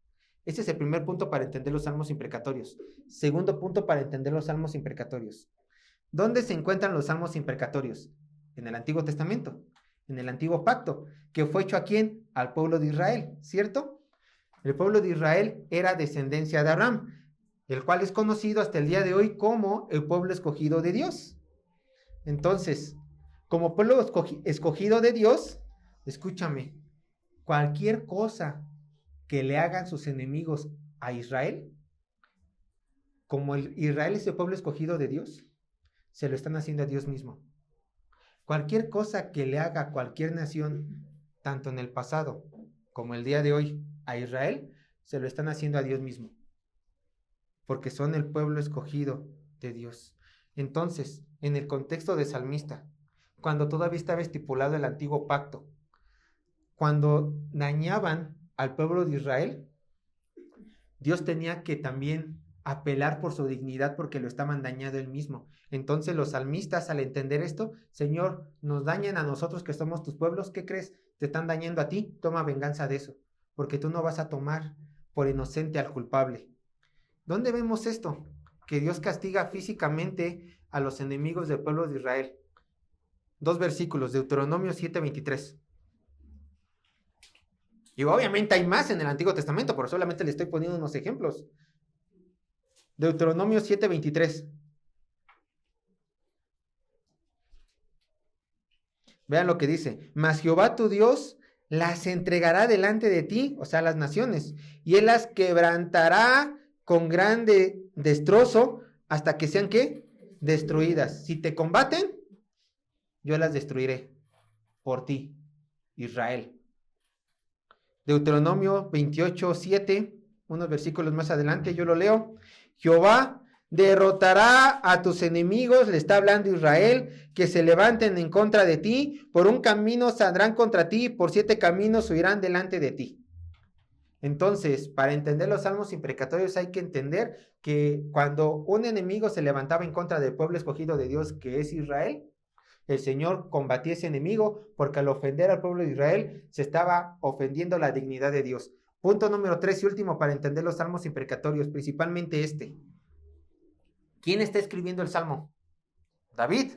Ese es el primer punto para entender los salmos imprecatorios. Segundo punto para entender los salmos imprecatorios. ¿Dónde se encuentran los salmos imprecatorios? En el Antiguo Testamento, en el Antiguo Pacto, que fue hecho ¿a quién? Al pueblo de Israel, ¿cierto? El pueblo de Israel era descendencia de Abraham. el cual es conocido hasta el día de hoy como el pueblo escogido de Dios. Entonces, como pueblo escogido de Dios, escúchame, cualquier cosa que le hagan sus enemigos a Israel, como Israel es el pueblo escogido de Dios, se lo están haciendo a Dios mismo. Cualquier cosa que le haga cualquier nación, tanto en el pasado como el día de hoy, a Israel, se lo están haciendo a Dios mismo. Porque son el pueblo escogido de Dios. Entonces, en el contexto de salmista, cuando todavía estaba estipulado el antiguo pacto, cuando dañaban al pueblo de Israel, Dios tenía que también apelar por su dignidad porque lo estaban dañando él mismo. Entonces los salmistas, al entender esto, Señor, nos dañan a nosotros que somos tus pueblos, ¿qué crees? Te están dañando a ti, toma venganza de eso, porque tú no vas a tomar por inocente al culpable. ¿Dónde vemos esto? Que Dios castiga físicamente a los enemigos del pueblo de Israel. 2 versículos, Deuteronomio 7:23. Y obviamente hay más en el Antiguo Testamento, pero solamente le estoy poniendo unos ejemplos. Deuteronomio 7:23. Vean lo que dice. Mas Jehová tu Dios las entregará delante de ti, o sea, las naciones, y él las quebrantará con grande destrozo hasta que sean, ¿qué? Destruidas. Si te combaten, yo las destruiré por ti, Israel. Deuteronomio 28:7, unos versículos más adelante, yo lo leo. Jehová derrotará a tus enemigos, le está hablando Israel, que se levanten en contra de ti, por un camino saldrán contra ti, por 7 caminos huirán delante de ti. Entonces, para entender los salmos imprecatorios hay que entender que cuando un enemigo se levantaba en contra del pueblo escogido de Dios, que es Israel, el Señor combatía ese enemigo, porque al ofender al pueblo de Israel se estaba ofendiendo la dignidad de Dios. Punto número 3 y último para entender los salmos imprecatorios, principalmente este. ¿Quién está escribiendo el salmo? David.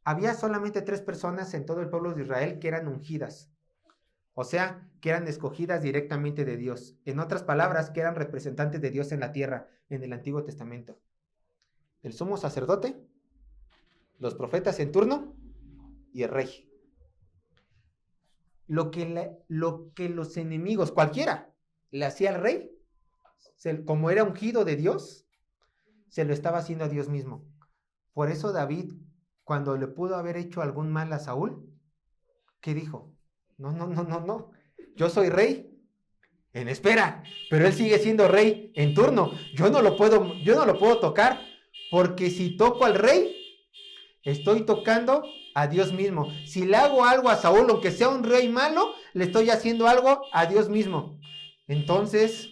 Había solamente 3 personas en todo el pueblo de Israel que eran ungidas, o sea, que eran escogidas directamente de Dios. En otras palabras, que eran representantes de Dios en la tierra, en el Antiguo Testamento. El sumo sacerdote, los profetas en turno y el rey. Lo que los enemigos, cualquiera, le hacía al rey, como era ungido de Dios, se lo estaba haciendo a Dios mismo. Por eso David, cuando le pudo haber hecho algún mal a Saúl, ¿qué dijo? No, yo soy rey en espera, pero él sigue siendo rey en turno. Yo no lo puedo tocar, porque si toco al rey, estoy tocando a Dios mismo. Si le hago algo a Saúl, aunque sea un rey malo, le estoy haciendo algo a Dios mismo. Entonces,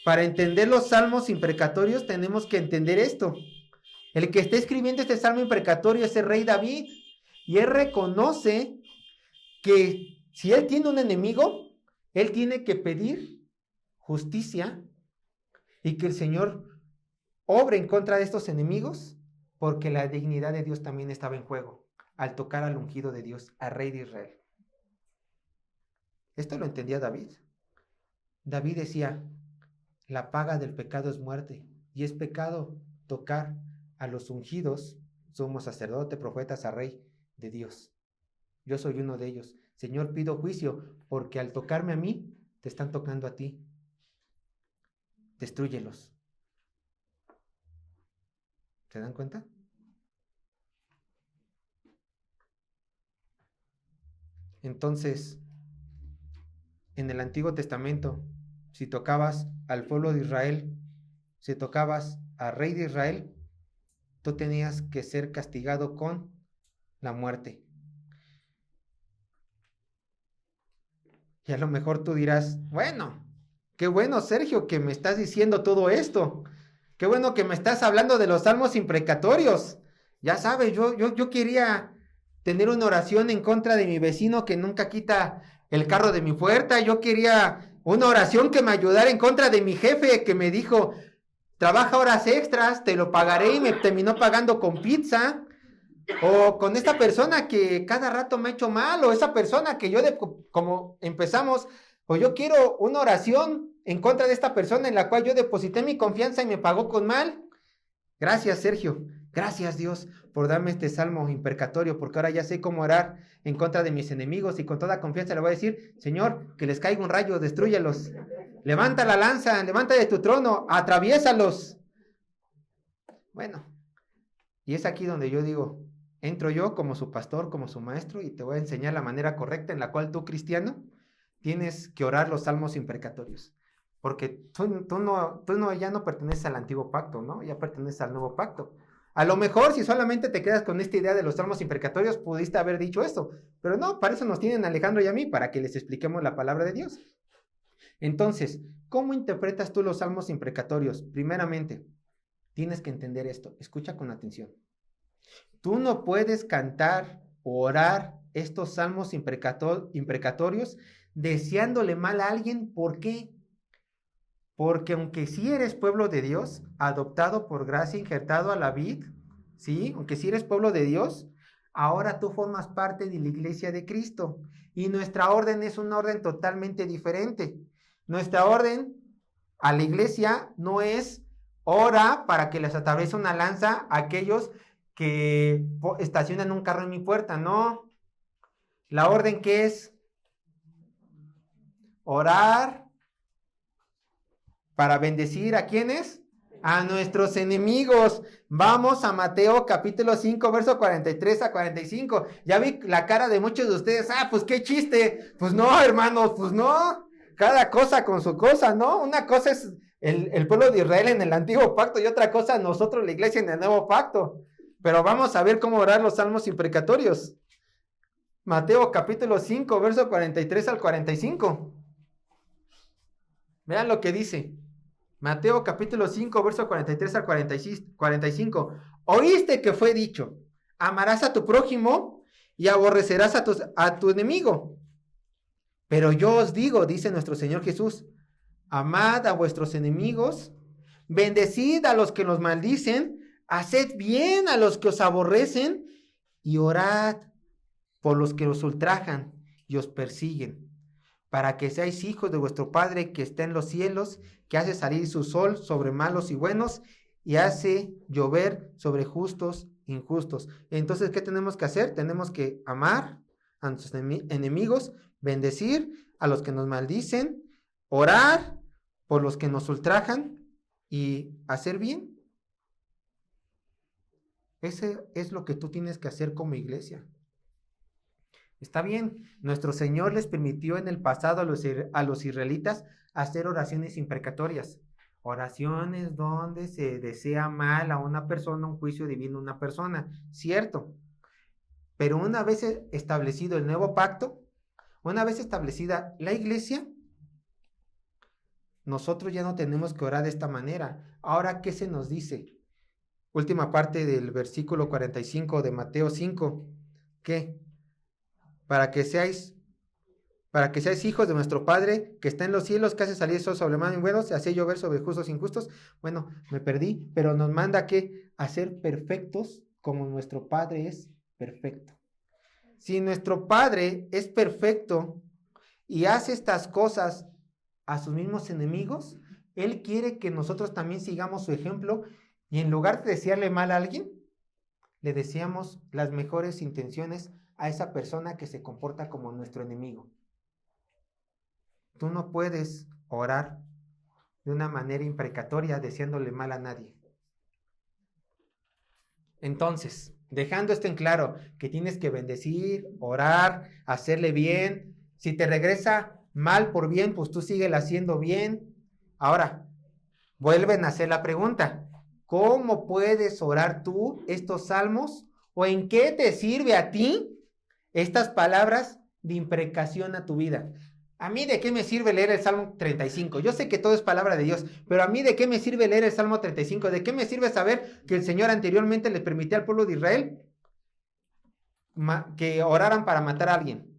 para entender los salmos imprecatorios, tenemos que entender esto. El que está escribiendo este salmo imprecatorio es el rey David, y él reconoce que si él tiene un enemigo, él tiene que pedir justicia y que el Señor obre en contra de estos enemigos, porque la dignidad de Dios también estaba en juego al tocar al ungido de Dios, al rey de Israel. Esto lo entendía David. David decía, la paga del pecado es muerte, y es pecado tocar a los ungidos, sumo sacerdote, profetas, a rey de Dios. Yo soy uno de ellos. Señor, pido juicio, porque al tocarme a mí, te están tocando a ti. Destrúyelos. ¿Se dan cuenta? Entonces, en el Antiguo Testamento, si tocabas al pueblo de Israel, si tocabas al rey de Israel, tú tenías que ser castigado con la muerte. Y a lo mejor tú dirás, bueno, qué bueno, Sergio, que me estás diciendo todo esto. Qué bueno que me estás hablando de los salmos imprecatorios. Ya sabes, yo quería tener una oración en contra de mi vecino que nunca quita el carro de mi puerta. Yo quería una oración que me ayudara en contra de mi jefe que me dijo, trabaja horas extras, te lo pagaré, y me terminó pagando con pizza. O con esta persona que cada rato me ha hecho mal, o esa persona que como empezamos, O yo quiero una oración en contra de esta persona en la cual yo deposité mi confianza y me pagó con mal. Gracias, Sergio. Gracias, Dios, por darme este salmo impercatorio, porque ahora ya sé cómo orar en contra de mis enemigos y con toda confianza le voy a decir, Señor, que les caiga un rayo, destrúyelos. Levanta la lanza, levanta de tu trono, atraviésalos. Bueno, y es aquí donde yo digo, entro yo como su pastor, como su maestro, y te voy a enseñar la manera correcta en la cual tú, cristiano, tienes que orar los salmos imprecatorios. Porque tú ya no perteneces al antiguo pacto, ¿no? Ya perteneces al nuevo pacto. A lo mejor, si solamente te quedas con esta idea de los salmos imprecatorios, pudiste haber dicho esto. Pero no, para eso nos tienen Alejandro y a mí, para que les expliquemos la palabra de Dios. Entonces, ¿cómo interpretas tú los salmos imprecatorios? Primeramente, tienes que entender esto. Escucha con atención. Tú no puedes cantar o orar estos salmos imprecatorios deseándole mal a alguien. ¿Por qué? Porque aunque sí eres pueblo de Dios, adoptado por gracia, injertado a la vid, ¿sí? Aunque sí eres pueblo de Dios, ahora tú formas parte de la iglesia de Cristo. Y nuestra orden es una orden totalmente diferente. Nuestra orden a la iglesia no es ora para que les atraviese una lanza a aquellos que estacionan un carro en mi puerta, no. La orden que es orar para bendecir a quienes, a nuestros enemigos. Vamos a Mateo capítulo 5, verso 43 a 45. Ya vi la cara de muchos de ustedes. Pues qué chiste. Pues no, hermanos, pues no. Cada cosa con su cosa, ¿no? Una cosa es el pueblo de Israel en el antiguo pacto y otra cosa nosotros, la iglesia, en el nuevo pacto. Pero vamos a ver cómo orar los salmos imprecatorios. Mateo capítulo 5, verso 43 al 45. Vean lo que dice. Mateo capítulo 5, verso 43 al 45. Oíste que fue dicho, amarás a tu prójimo y aborrecerás a tu enemigo. Pero yo os digo, dice nuestro Señor Jesús, amad a vuestros enemigos, bendecid a los que los maldicen, haced bien a los que os aborrecen y orad por los que os ultrajan y os persiguen, para que seáis hijos de vuestro Padre que está en los cielos, que hace salir su sol sobre malos y buenos y hace llover sobre justos e injustos. Entonces, ¿qué tenemos que hacer? Tenemos que amar a nuestros enemigos, bendecir a los que nos maldicen, orar por los que nos ultrajan y hacer bien. Ese es lo que tú tienes que hacer como iglesia. Está bien, nuestro Señor les permitió en el pasado a los israelitas hacer oraciones imprecatorias, oraciones donde se desea mal a una persona, un juicio divino a una persona, cierto. Pero una vez establecido el nuevo pacto, una vez establecida la iglesia, nosotros ya no tenemos que orar de esta manera. Ahora, ¿qué se nos dice? Última parte del versículo 45 de Mateo 5. ¿Qué? Para que seáis hijos de nuestro Padre que está en los cielos, que hace salir sol sobre malos y buenos, hace llover sobre justos e injustos. Bueno, me perdí, pero nos manda que a ser perfectos como nuestro Padre es perfecto. Si nuestro Padre es perfecto y hace estas cosas a sus mismos enemigos, Él quiere que nosotros también sigamos su ejemplo y en lugar de desearle mal a alguien, le deseamos las mejores intenciones a esa persona que se comporta como nuestro enemigo. Tú no puedes orar de una manera imprecatoria deseándole mal a nadie. Entonces, dejando esto en claro, que tienes que bendecir, orar, hacerle bien. Si te regresa mal por bien, pues tú síguele haciendo bien. Ahora, vuelven a hacer la pregunta, ¿cómo puedes orar tú estos salmos? ¿O en qué te sirve a ti estas palabras de imprecación a tu vida? ¿A mí de qué me sirve leer el Salmo 35? Yo sé que todo es palabra de Dios, pero ¿a mí de qué me sirve leer el Salmo 35? ¿De qué me sirve saber que el Señor anteriormente le permitió al pueblo de Israel que oraran para matar a alguien?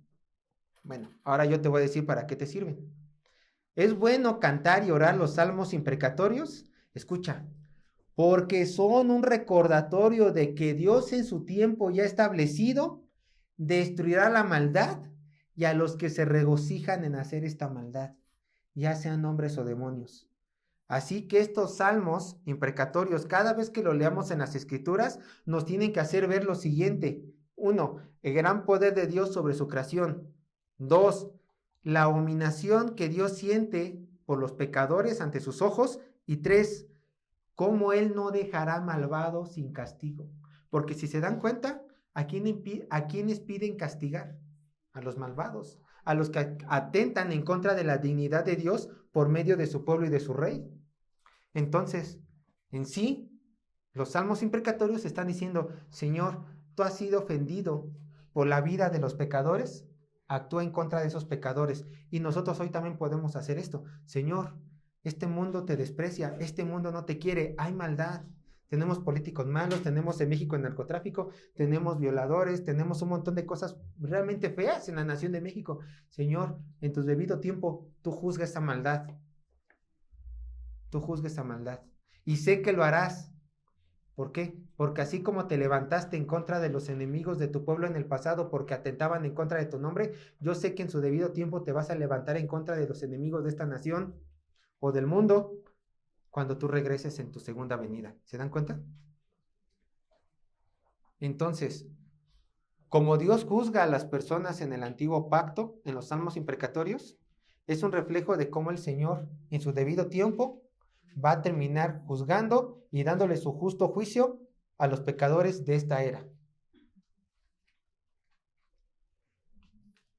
Bueno, ahora yo te voy a decir para qué te sirven. ¿Es bueno cantar y orar los salmos imprecatorios? Escucha, porque son un recordatorio de que Dios en su tiempo ya establecido destruirá la maldad y a los que se regocijan en hacer esta maldad, ya sean hombres o demonios. Así que estos salmos imprecatorios, cada vez que lo leamos en las Escrituras, nos tienen que hacer ver lo siguiente. 1, el gran poder de Dios sobre su creación. 2, la abominación que Dios siente por los pecadores ante sus ojos. Y 3, cómo Él no dejará malvado sin castigo. Porque si se dan cuenta, ¿a quiénes piden castigar? A los malvados, a los que atentan en contra de la dignidad de Dios por medio de su pueblo y de su rey. Entonces, en sí, los salmos imprecatorios están diciendo, Señor, tú has sido ofendido por la vida de los pecadores, actúa en contra de esos pecadores. Y nosotros hoy también podemos hacer esto. Señor, este mundo te desprecia, este mundo no te quiere, hay maldad. Tenemos políticos malos, tenemos en México el narcotráfico, tenemos violadores, tenemos un montón de cosas realmente feas en la nación de México. Señor, en tu debido tiempo, tú juzga esa maldad. Tú juzga esa maldad. Y sé que lo harás. ¿Por qué? Porque así como te levantaste en contra de los enemigos de tu pueblo en el pasado porque atentaban en contra de tu nombre, yo sé que en su debido tiempo te vas a levantar en contra de los enemigos de esta nación o del mundo cuando tú regreses en tu segunda venida. ¿Se dan cuenta? Entonces, como Dios juzga a las personas en el antiguo pacto, en los salmos imprecatorios, es un reflejo de cómo el Señor, en su debido tiempo, va a terminar juzgando y dándole su justo juicio a los pecadores de esta era.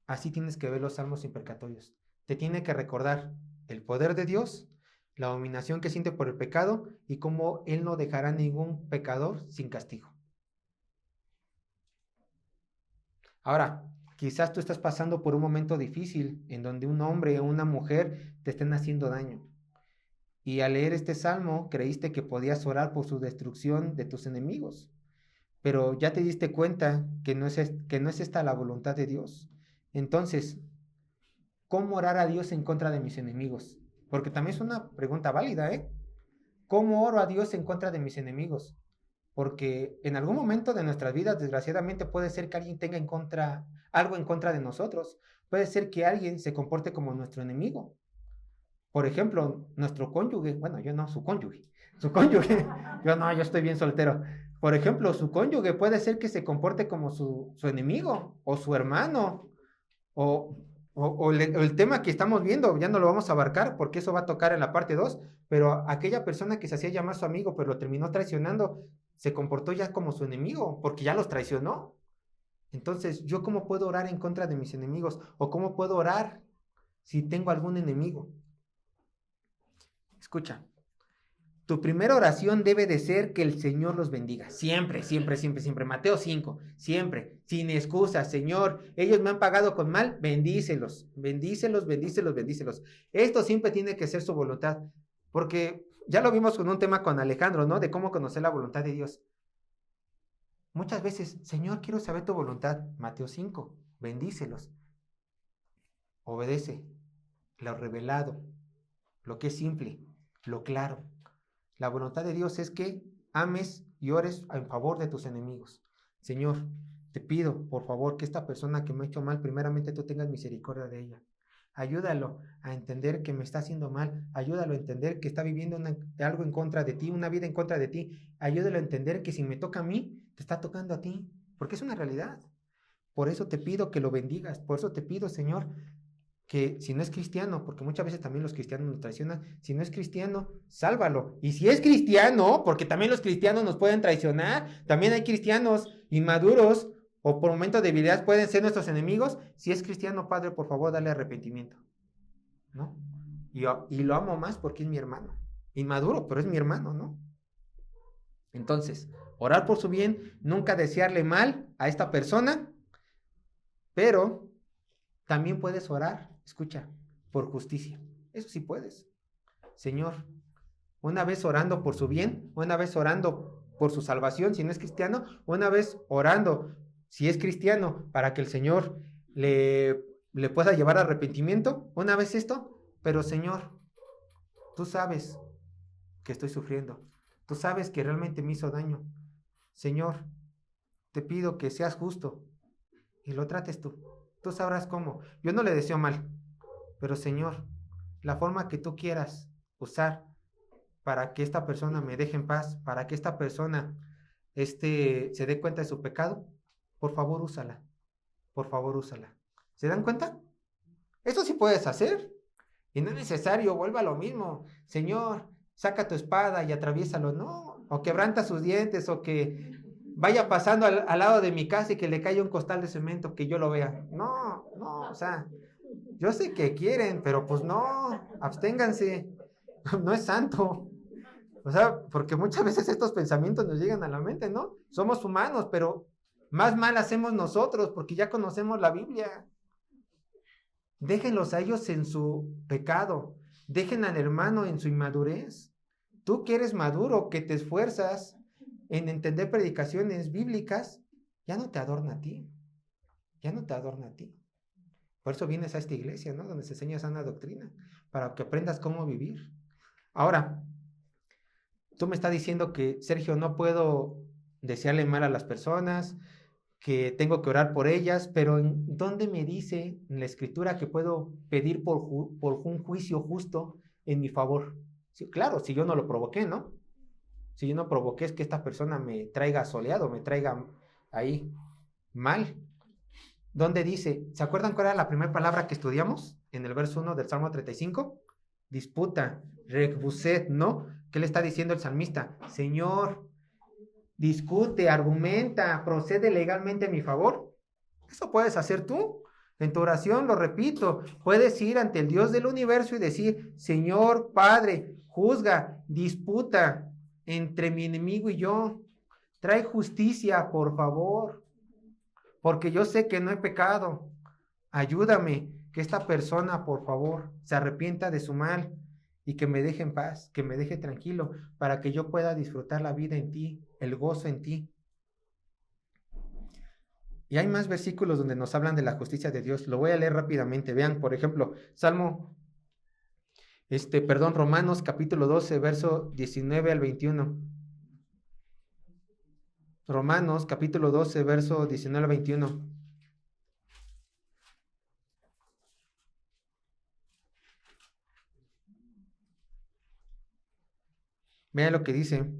Así tienes que ver los salmos imprecatorios. Te tiene que recordar el poder de Dios, la abominación que siente por el pecado y cómo Él no dejará ningún pecador sin castigo. Ahora, quizás tú estás pasando por un momento difícil en donde un hombre o una mujer te estén haciendo daño. Y al leer este salmo creíste que podías orar por su destrucción de tus enemigos. Pero ya te diste cuenta que no es esta la voluntad de Dios. Entonces, ¿cómo orar a Dios en contra de mis enemigos? Porque también es una pregunta válida, ¿eh? ¿Cómo oro a Dios en contra de mis enemigos? Porque en algún momento de nuestras vidas, desgraciadamente, puede ser que alguien tenga algo en contra de nosotros. Puede ser que alguien se comporte como nuestro enemigo. Por ejemplo, nuestro cónyuge, bueno, yo no, su cónyuge, yo estoy bien soltero. Por ejemplo, su cónyuge puede ser que se comporte como su enemigo, o su hermano, o el tema que estamos viendo, ya no lo vamos a abarcar, porque eso va a tocar en la parte 2, pero aquella persona que se hacía llamar su amigo, pero lo terminó traicionando, se comportó ya como su enemigo, porque ya los traicionó. Entonces, ¿yo cómo puedo orar en contra de mis enemigos? ¿O cómo puedo orar si tengo algún enemigo? Escucha, tu primera oración debe de ser que el Señor los bendiga. Siempre, siempre, siempre, siempre. Mateo 5, siempre, sin excusas. Señor, ellos me han pagado con mal, bendícelos, bendícelos, bendícelos, bendícelos. Esto siempre tiene que ser su voluntad, porque ya lo vimos con un tema con Alejandro, ¿no? De cómo conocer la voluntad de Dios. Muchas veces, Señor, quiero saber tu voluntad. Mateo 5, bendícelos. Obedece lo revelado, lo que es simple, lo claro. La voluntad de Dios es que ames y ores en favor de tus enemigos. Señor, te pido, por favor, que esta persona que me ha hecho mal, primeramente tú tengas misericordia de ella. Ayúdalo a entender que me está haciendo mal. Ayúdalo a entender que está viviendo algo en contra de ti, una vida en contra de ti. Ayúdalo a entender que si me toca a mí, te está tocando a ti, porque es una realidad. Por eso te pido que lo bendigas. Por eso te pido, Señor, que si no es cristiano, porque muchas veces también los cristianos nos traicionan, si no es cristiano, sálvalo. Y si es cristiano, porque también los cristianos nos pueden traicionar, también hay cristianos inmaduros o por momentos de debilidad pueden ser nuestros enemigos. Si es cristiano, Padre, por favor, dale arrepentimiento, ¿no? Y lo amo más porque es mi hermano. Inmaduro, pero es mi hermano, ¿no? Entonces, orar por su bien, nunca desearle mal a esta persona, pero también puedes orar, escucha, por justicia. Eso sí puedes. Señor, una vez orando por su bien, una vez orando por su salvación, si no es cristiano, una vez orando, si es cristiano, para que el Señor le pueda llevar arrepentimiento, una vez esto, pero Señor, tú sabes que estoy sufriendo, tú sabes que realmente me hizo daño. Señor, te pido que seas justo y lo trates tú. Tú sabrás cómo. Yo no le deseo mal, pero Señor, la forma que tú quieras usar para que esta persona me deje en paz, para que esta persona se dé cuenta de su pecado, por favor úsala, por favor úsala. ¿Se dan cuenta? Eso sí puedes hacer. Y no es necesario, vuelva a lo mismo. Señor, saca tu espada y atraviésalo, no. O quebranta sus dientes, o que vaya pasando al lado de mi casa y que le caiga un costal de cemento, que yo lo vea. No, no, o sea, yo sé que quieren, pero pues no, absténganse. No es santo. O sea, porque muchas veces estos pensamientos nos llegan a la mente, ¿no? Somos humanos, pero más mal hacemos nosotros porque ya conocemos la Biblia. Déjenlos a ellos en su pecado. Dejen al hermano en su inmadurez. Tú que eres maduro, que te esfuerzas en entender predicaciones bíblicas, ya no te adorna a ti. Ya no te adorna a ti. Por eso vienes a esta iglesia, ¿no? Donde se enseña sana doctrina, para que aprendas cómo vivir. Ahora, tú me estás diciendo que, Sergio, no puedo desearle mal a las personas, que tengo que orar por ellas, pero ¿en dónde me dice en la escritura que puedo pedir por un juicio justo en mi favor? Sí, claro, si yo no lo provoqué, ¿no? Si yo no provoqué es que esta persona me traiga soleado, me traiga ahí mal. ¿Dónde dice? ¿Se acuerdan cuál era la primera palabra que estudiamos en el verso 1 del Salmo 35? Disputa, recbuset, ¿no? ¿Qué le está diciendo el salmista? Señor, discute, argumenta, procede legalmente a mi favor. Eso puedes hacer tú. En tu oración, lo repito, puedes ir ante el Dios del universo y decir, Señor, Padre, juzga, disputa entre mi enemigo y yo. Trae justicia, por favor, porque yo sé que no he pecado. Ayúdame, que esta persona, por favor, se arrepienta de su mal y que me deje en paz, que me deje tranquilo, para que yo pueda disfrutar la vida en ti, el gozo en ti. Y hay más versículos donde nos hablan de la justicia de Dios. Lo voy a leer rápidamente. Vean, por ejemplo, Romanos capítulo 12, verso 19 al 21. Romanos capítulo 12, verso 19 al 21. Vean lo que dice.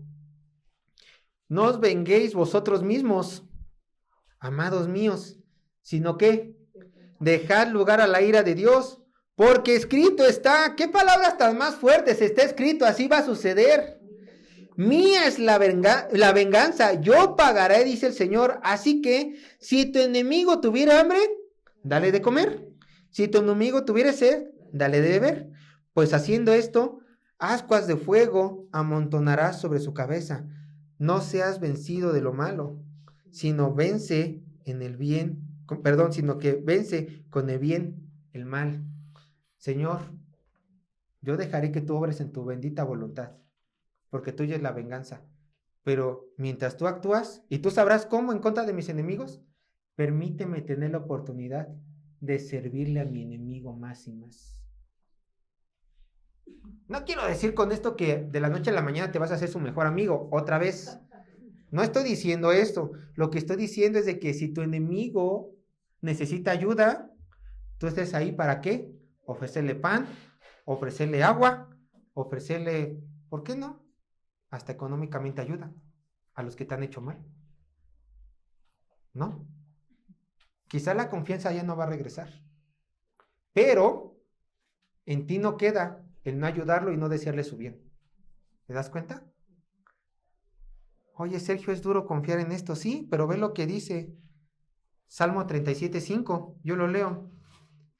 No os venguéis vosotros mismos, amados míos, sino que dejad lugar a la ira de Dios, porque escrito está. ¿Qué palabras tan más fuertes? Está escrito, así va a suceder. Mía es la venganza, yo pagaré, dice el Señor. Así que, si tu enemigo tuviera hambre, dale de comer. Si tu enemigo tuviera sed, dale de beber. Pues haciendo esto, ascuas de fuego amontonarás sobre su cabeza. No seas vencido de lo malo, sino vence en el bien, sino que vence con el bien el mal. Señor, yo dejaré que tú obres en tu bendita voluntad, porque tuya es la venganza. Pero mientras tú actúas, y tú sabrás cómo en contra de mis enemigos, permíteme tener la oportunidad de servirle a mi enemigo más y más. No quiero decir con esto que de la noche a la mañana te vas a hacer su mejor amigo, otra vez. No estoy diciendo esto. Lo que estoy diciendo es de que si tu enemigo necesita ayuda, tú estés ahí ¿para qué? Ofrecerle pan, ofrecerle agua, ofrecerle, ¿por qué no? Hasta económicamente ayuda a los que te han hecho mal. ¿No? Quizá la confianza ya no va a regresar. Pero en ti no queda el no ayudarlo y no desearle su bien. ¿Te das cuenta? Oye, Sergio, es duro confiar en esto, sí, pero ve lo que dice Salmo 37:5, yo lo leo.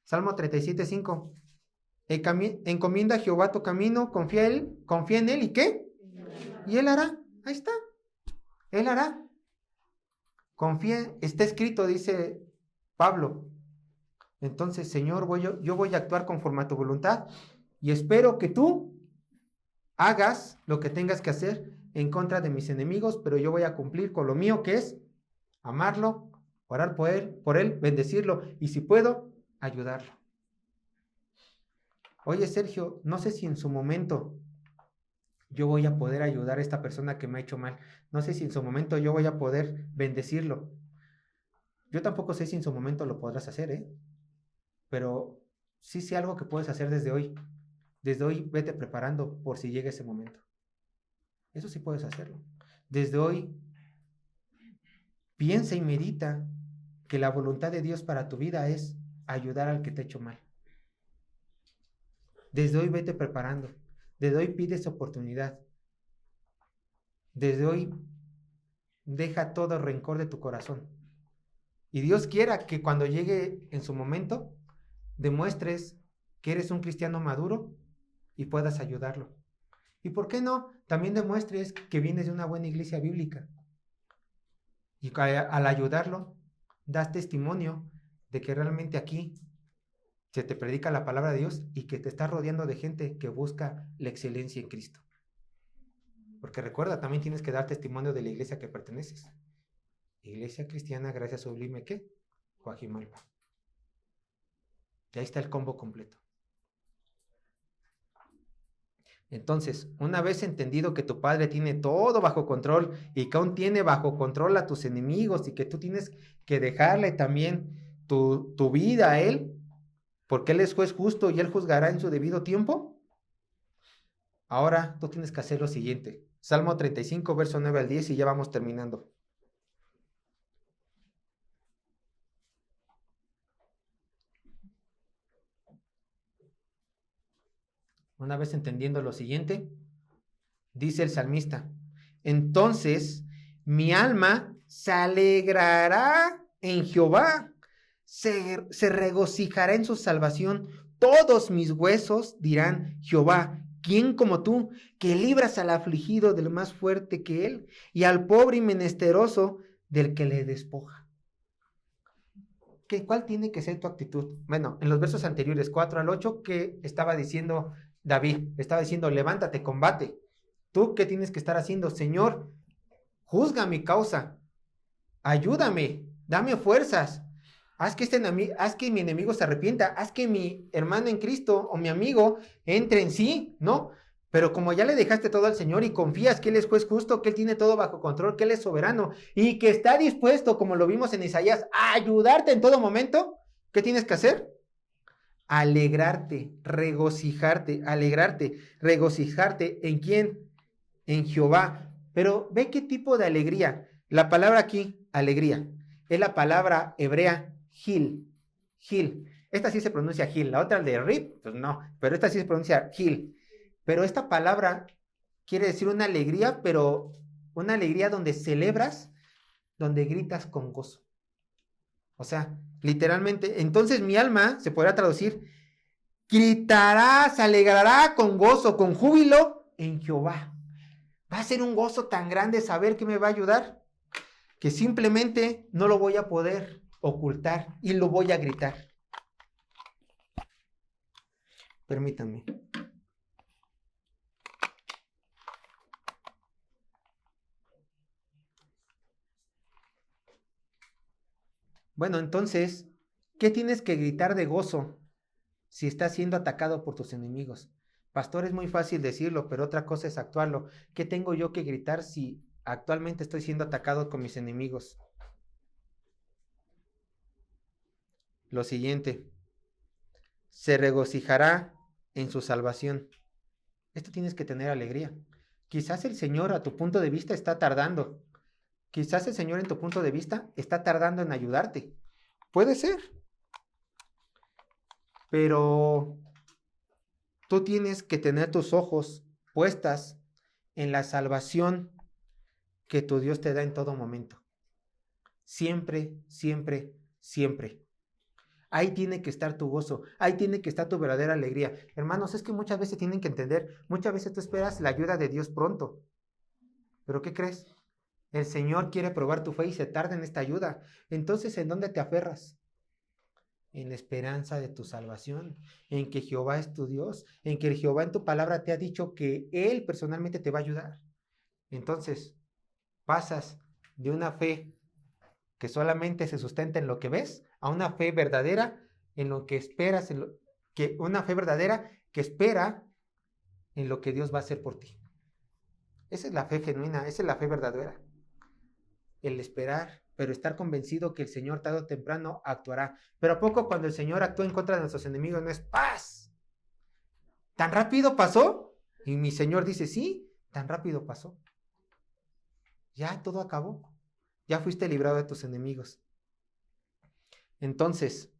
Salmo 37:5. Encomienda a Jehová tu camino, confía en él, ¿y qué? Y él hará, ahí está, él hará. Confía, está escrito, dice Pablo. Entonces, Señor, yo voy a actuar conforme a tu voluntad y espero que tú hagas lo que tengas que hacer en contra de mis enemigos, pero yo voy a cumplir con lo mío, que es amarlo, orar por él, bendecirlo y si puedo, ayudarlo. Oye, Sergio, no sé si en su momento yo voy a poder ayudar a esta persona que me ha hecho mal. No sé si en su momento yo voy a poder bendecirlo. Yo tampoco sé si en su momento lo podrás hacer, ¿eh? Pero sí sé algo que puedes hacer desde hoy. Desde hoy vete preparando por si llega ese momento. Eso sí puedes hacerlo. Desde hoy piensa y medita que la voluntad de Dios para tu vida es ayudar al que te ha hecho mal. Desde hoy vete preparando. Desde hoy pide esa oportunidad. Desde hoy deja todo rencor de tu corazón. Y Dios quiera que cuando llegue en su momento, demuestres que eres un cristiano maduro y puedas ayudarlo. ¿Y por qué no? También demuestres que vienes de una buena iglesia bíblica. Y al ayudarlo, das testimonio de que realmente aquí se te predica la palabra de Dios y que te estás rodeando de gente que busca la excelencia en Cristo. Porque recuerda, también tienes que dar testimonio de la iglesia que perteneces. Iglesia Cristiana Gracia Sublime, ¿qué? Coajimalpa. Y ahí está el combo completo. Entonces, una vez entendido que tu Padre tiene todo bajo control y que aún tiene bajo control a tus enemigos y que tú tienes que dejarle también tu vida a Él, porque Él es juez justo y Él juzgará en su debido tiempo, ahora tú tienes que hacer lo siguiente. Salmo 35, verso 9 al 10 y ya vamos terminando. Una vez entendiendo lo siguiente, dice el salmista, entonces mi alma se alegrará en Jehová, se regocijará en su salvación. Todos mis huesos dirán, Jehová, ¿quién como tú, que libras al afligido del más fuerte que él y al pobre y menesteroso del que le despoja? ¿Cuál tiene que ser tu actitud? Bueno, en los versos anteriores, 4 al 8, ¿qué estaba diciendo David? Estaba diciendo, levántate, combate. ¿Tú qué tienes que estar haciendo? Señor, juzga mi causa, ayúdame, dame fuerzas, haz que mi enemigo se arrepienta, haz que mi hermano en Cristo o mi amigo entre en sí, ¿no? Pero como ya le dejaste todo al Señor y confías que Él es juez justo, que Él tiene todo bajo control, que Él es soberano y que está dispuesto, como lo vimos en Isaías, a ayudarte en todo momento, ¿qué tienes que hacer? Alegrarte, regocijarte, regocijarte. ¿En quién? En Jehová. Pero ve qué tipo de alegría. La palabra aquí, alegría, es la palabra hebrea Gil. Gil. Esta sí se pronuncia Gil. La otra, el de Rip, pues no. Pero esta sí se pronuncia Gil. Pero esta palabra quiere decir una alegría, pero una alegría donde celebras, donde gritas con gozo. O sea, literalmente, entonces mi alma se podrá traducir, gritará, se alegrará con gozo, con júbilo en Jehová. Va a ser un gozo tan grande saber que me va a ayudar, que simplemente no lo voy a poder ocultar y lo voy a gritar. Permítanme. Bueno, entonces, ¿qué tienes que gritar de gozo si estás siendo atacado por tus enemigos? Pastor, es muy fácil decirlo, pero otra cosa es actuarlo. ¿Qué tengo yo que gritar si actualmente estoy siendo atacado con mis enemigos? Lo siguiente, se regocijará en su salvación. Esto tienes que tener alegría. Quizás el Señor a tu punto de vista está tardando. Quizás el Señor en tu punto de vista está tardando en ayudarte. Puede ser. Pero tú tienes que tener tus ojos puestas en la salvación que tu Dios te da en todo momento. Siempre, siempre, siempre. Ahí tiene que estar tu gozo, ahí tiene que estar tu verdadera alegría. Hermanos, es que muchas veces tienen que entender, muchas veces tú esperas la ayuda de Dios pronto. ¿Pero qué crees? El Señor quiere probar tu fe y se tarda en esta ayuda. Entonces, ¿en dónde te aferras? En la esperanza de tu salvación, en que Jehová es tu Dios, en que Jehová en tu palabra te ha dicho que Él personalmente te va a ayudar. Entonces, pasas de una fe que solamente se sustenta en lo que ves, a una fe verdadera en lo que esperas, una fe verdadera que espera en lo que Dios va a hacer por ti. Esa es la fe genuina, esa es la fe verdadera. El esperar pero estar convencido que el Señor tarde o temprano actuará. Pero ¿a poco cuando el Señor actúa en contra de nuestros enemigos no es paz? ¿Tan rápido pasó? Y mi Señor dice, sí, tan rápido pasó. Ya todo acabó. Ya fuiste librado de tus enemigos. Entonces,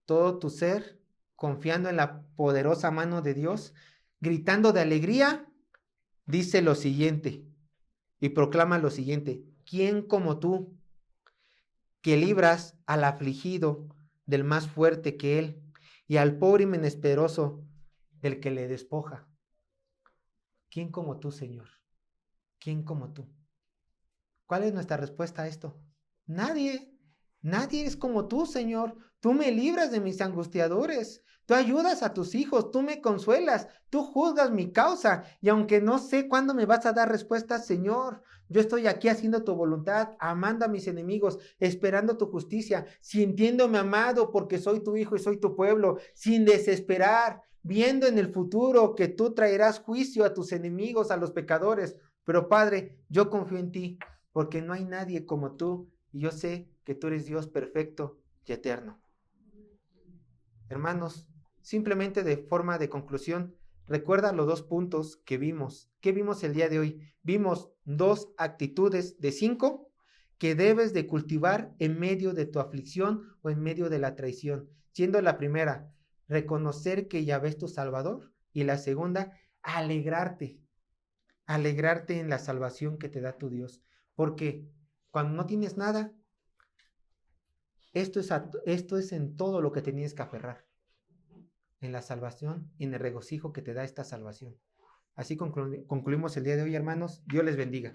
todo tu ser, confiando en la poderosa mano de Dios, gritando de alegría, dice lo siguiente y proclama lo siguiente: ¿quién como tú, que libras al afligido del más fuerte que él y al pobre y menesteroso del que le despoja? ¿Quién como tú, Señor? ¿Quién como tú? ¿Cuál es nuestra respuesta a esto? Nadie. Nadie es como tú, Señor. Tú me libras de mis angustiadores. Tú ayudas a tus hijos. Tú me consuelas. Tú juzgas mi causa. Y aunque no sé cuándo me vas a dar respuesta, Señor, yo estoy aquí haciendo tu voluntad, amando a mis enemigos, esperando tu justicia, sintiéndome amado porque soy tu hijo y soy tu pueblo, sin desesperar, viendo en el futuro que tú traerás juicio a tus enemigos, a los pecadores. Pero Padre, yo confío en ti, porque no hay nadie como tú, y yo sé que tú eres Dios perfecto y eterno. Hermanos, simplemente de forma de conclusión, recuerda los 2 puntos que vimos. ¿Qué vimos el día de hoy? Vimos 2 actitudes de 5 que debes de cultivar en medio de tu aflicción o en medio de la traición. Siendo la primera, reconocer que Yahvé es tu Salvador, y la segunda, alegrarte en la salvación que te da tu Dios. Porque cuando no tienes nada, esto es en todo lo que tenías que aferrar, en la salvación y en el regocijo que te da esta salvación. Así concluimos el día de hoy, hermanos. Dios les bendiga.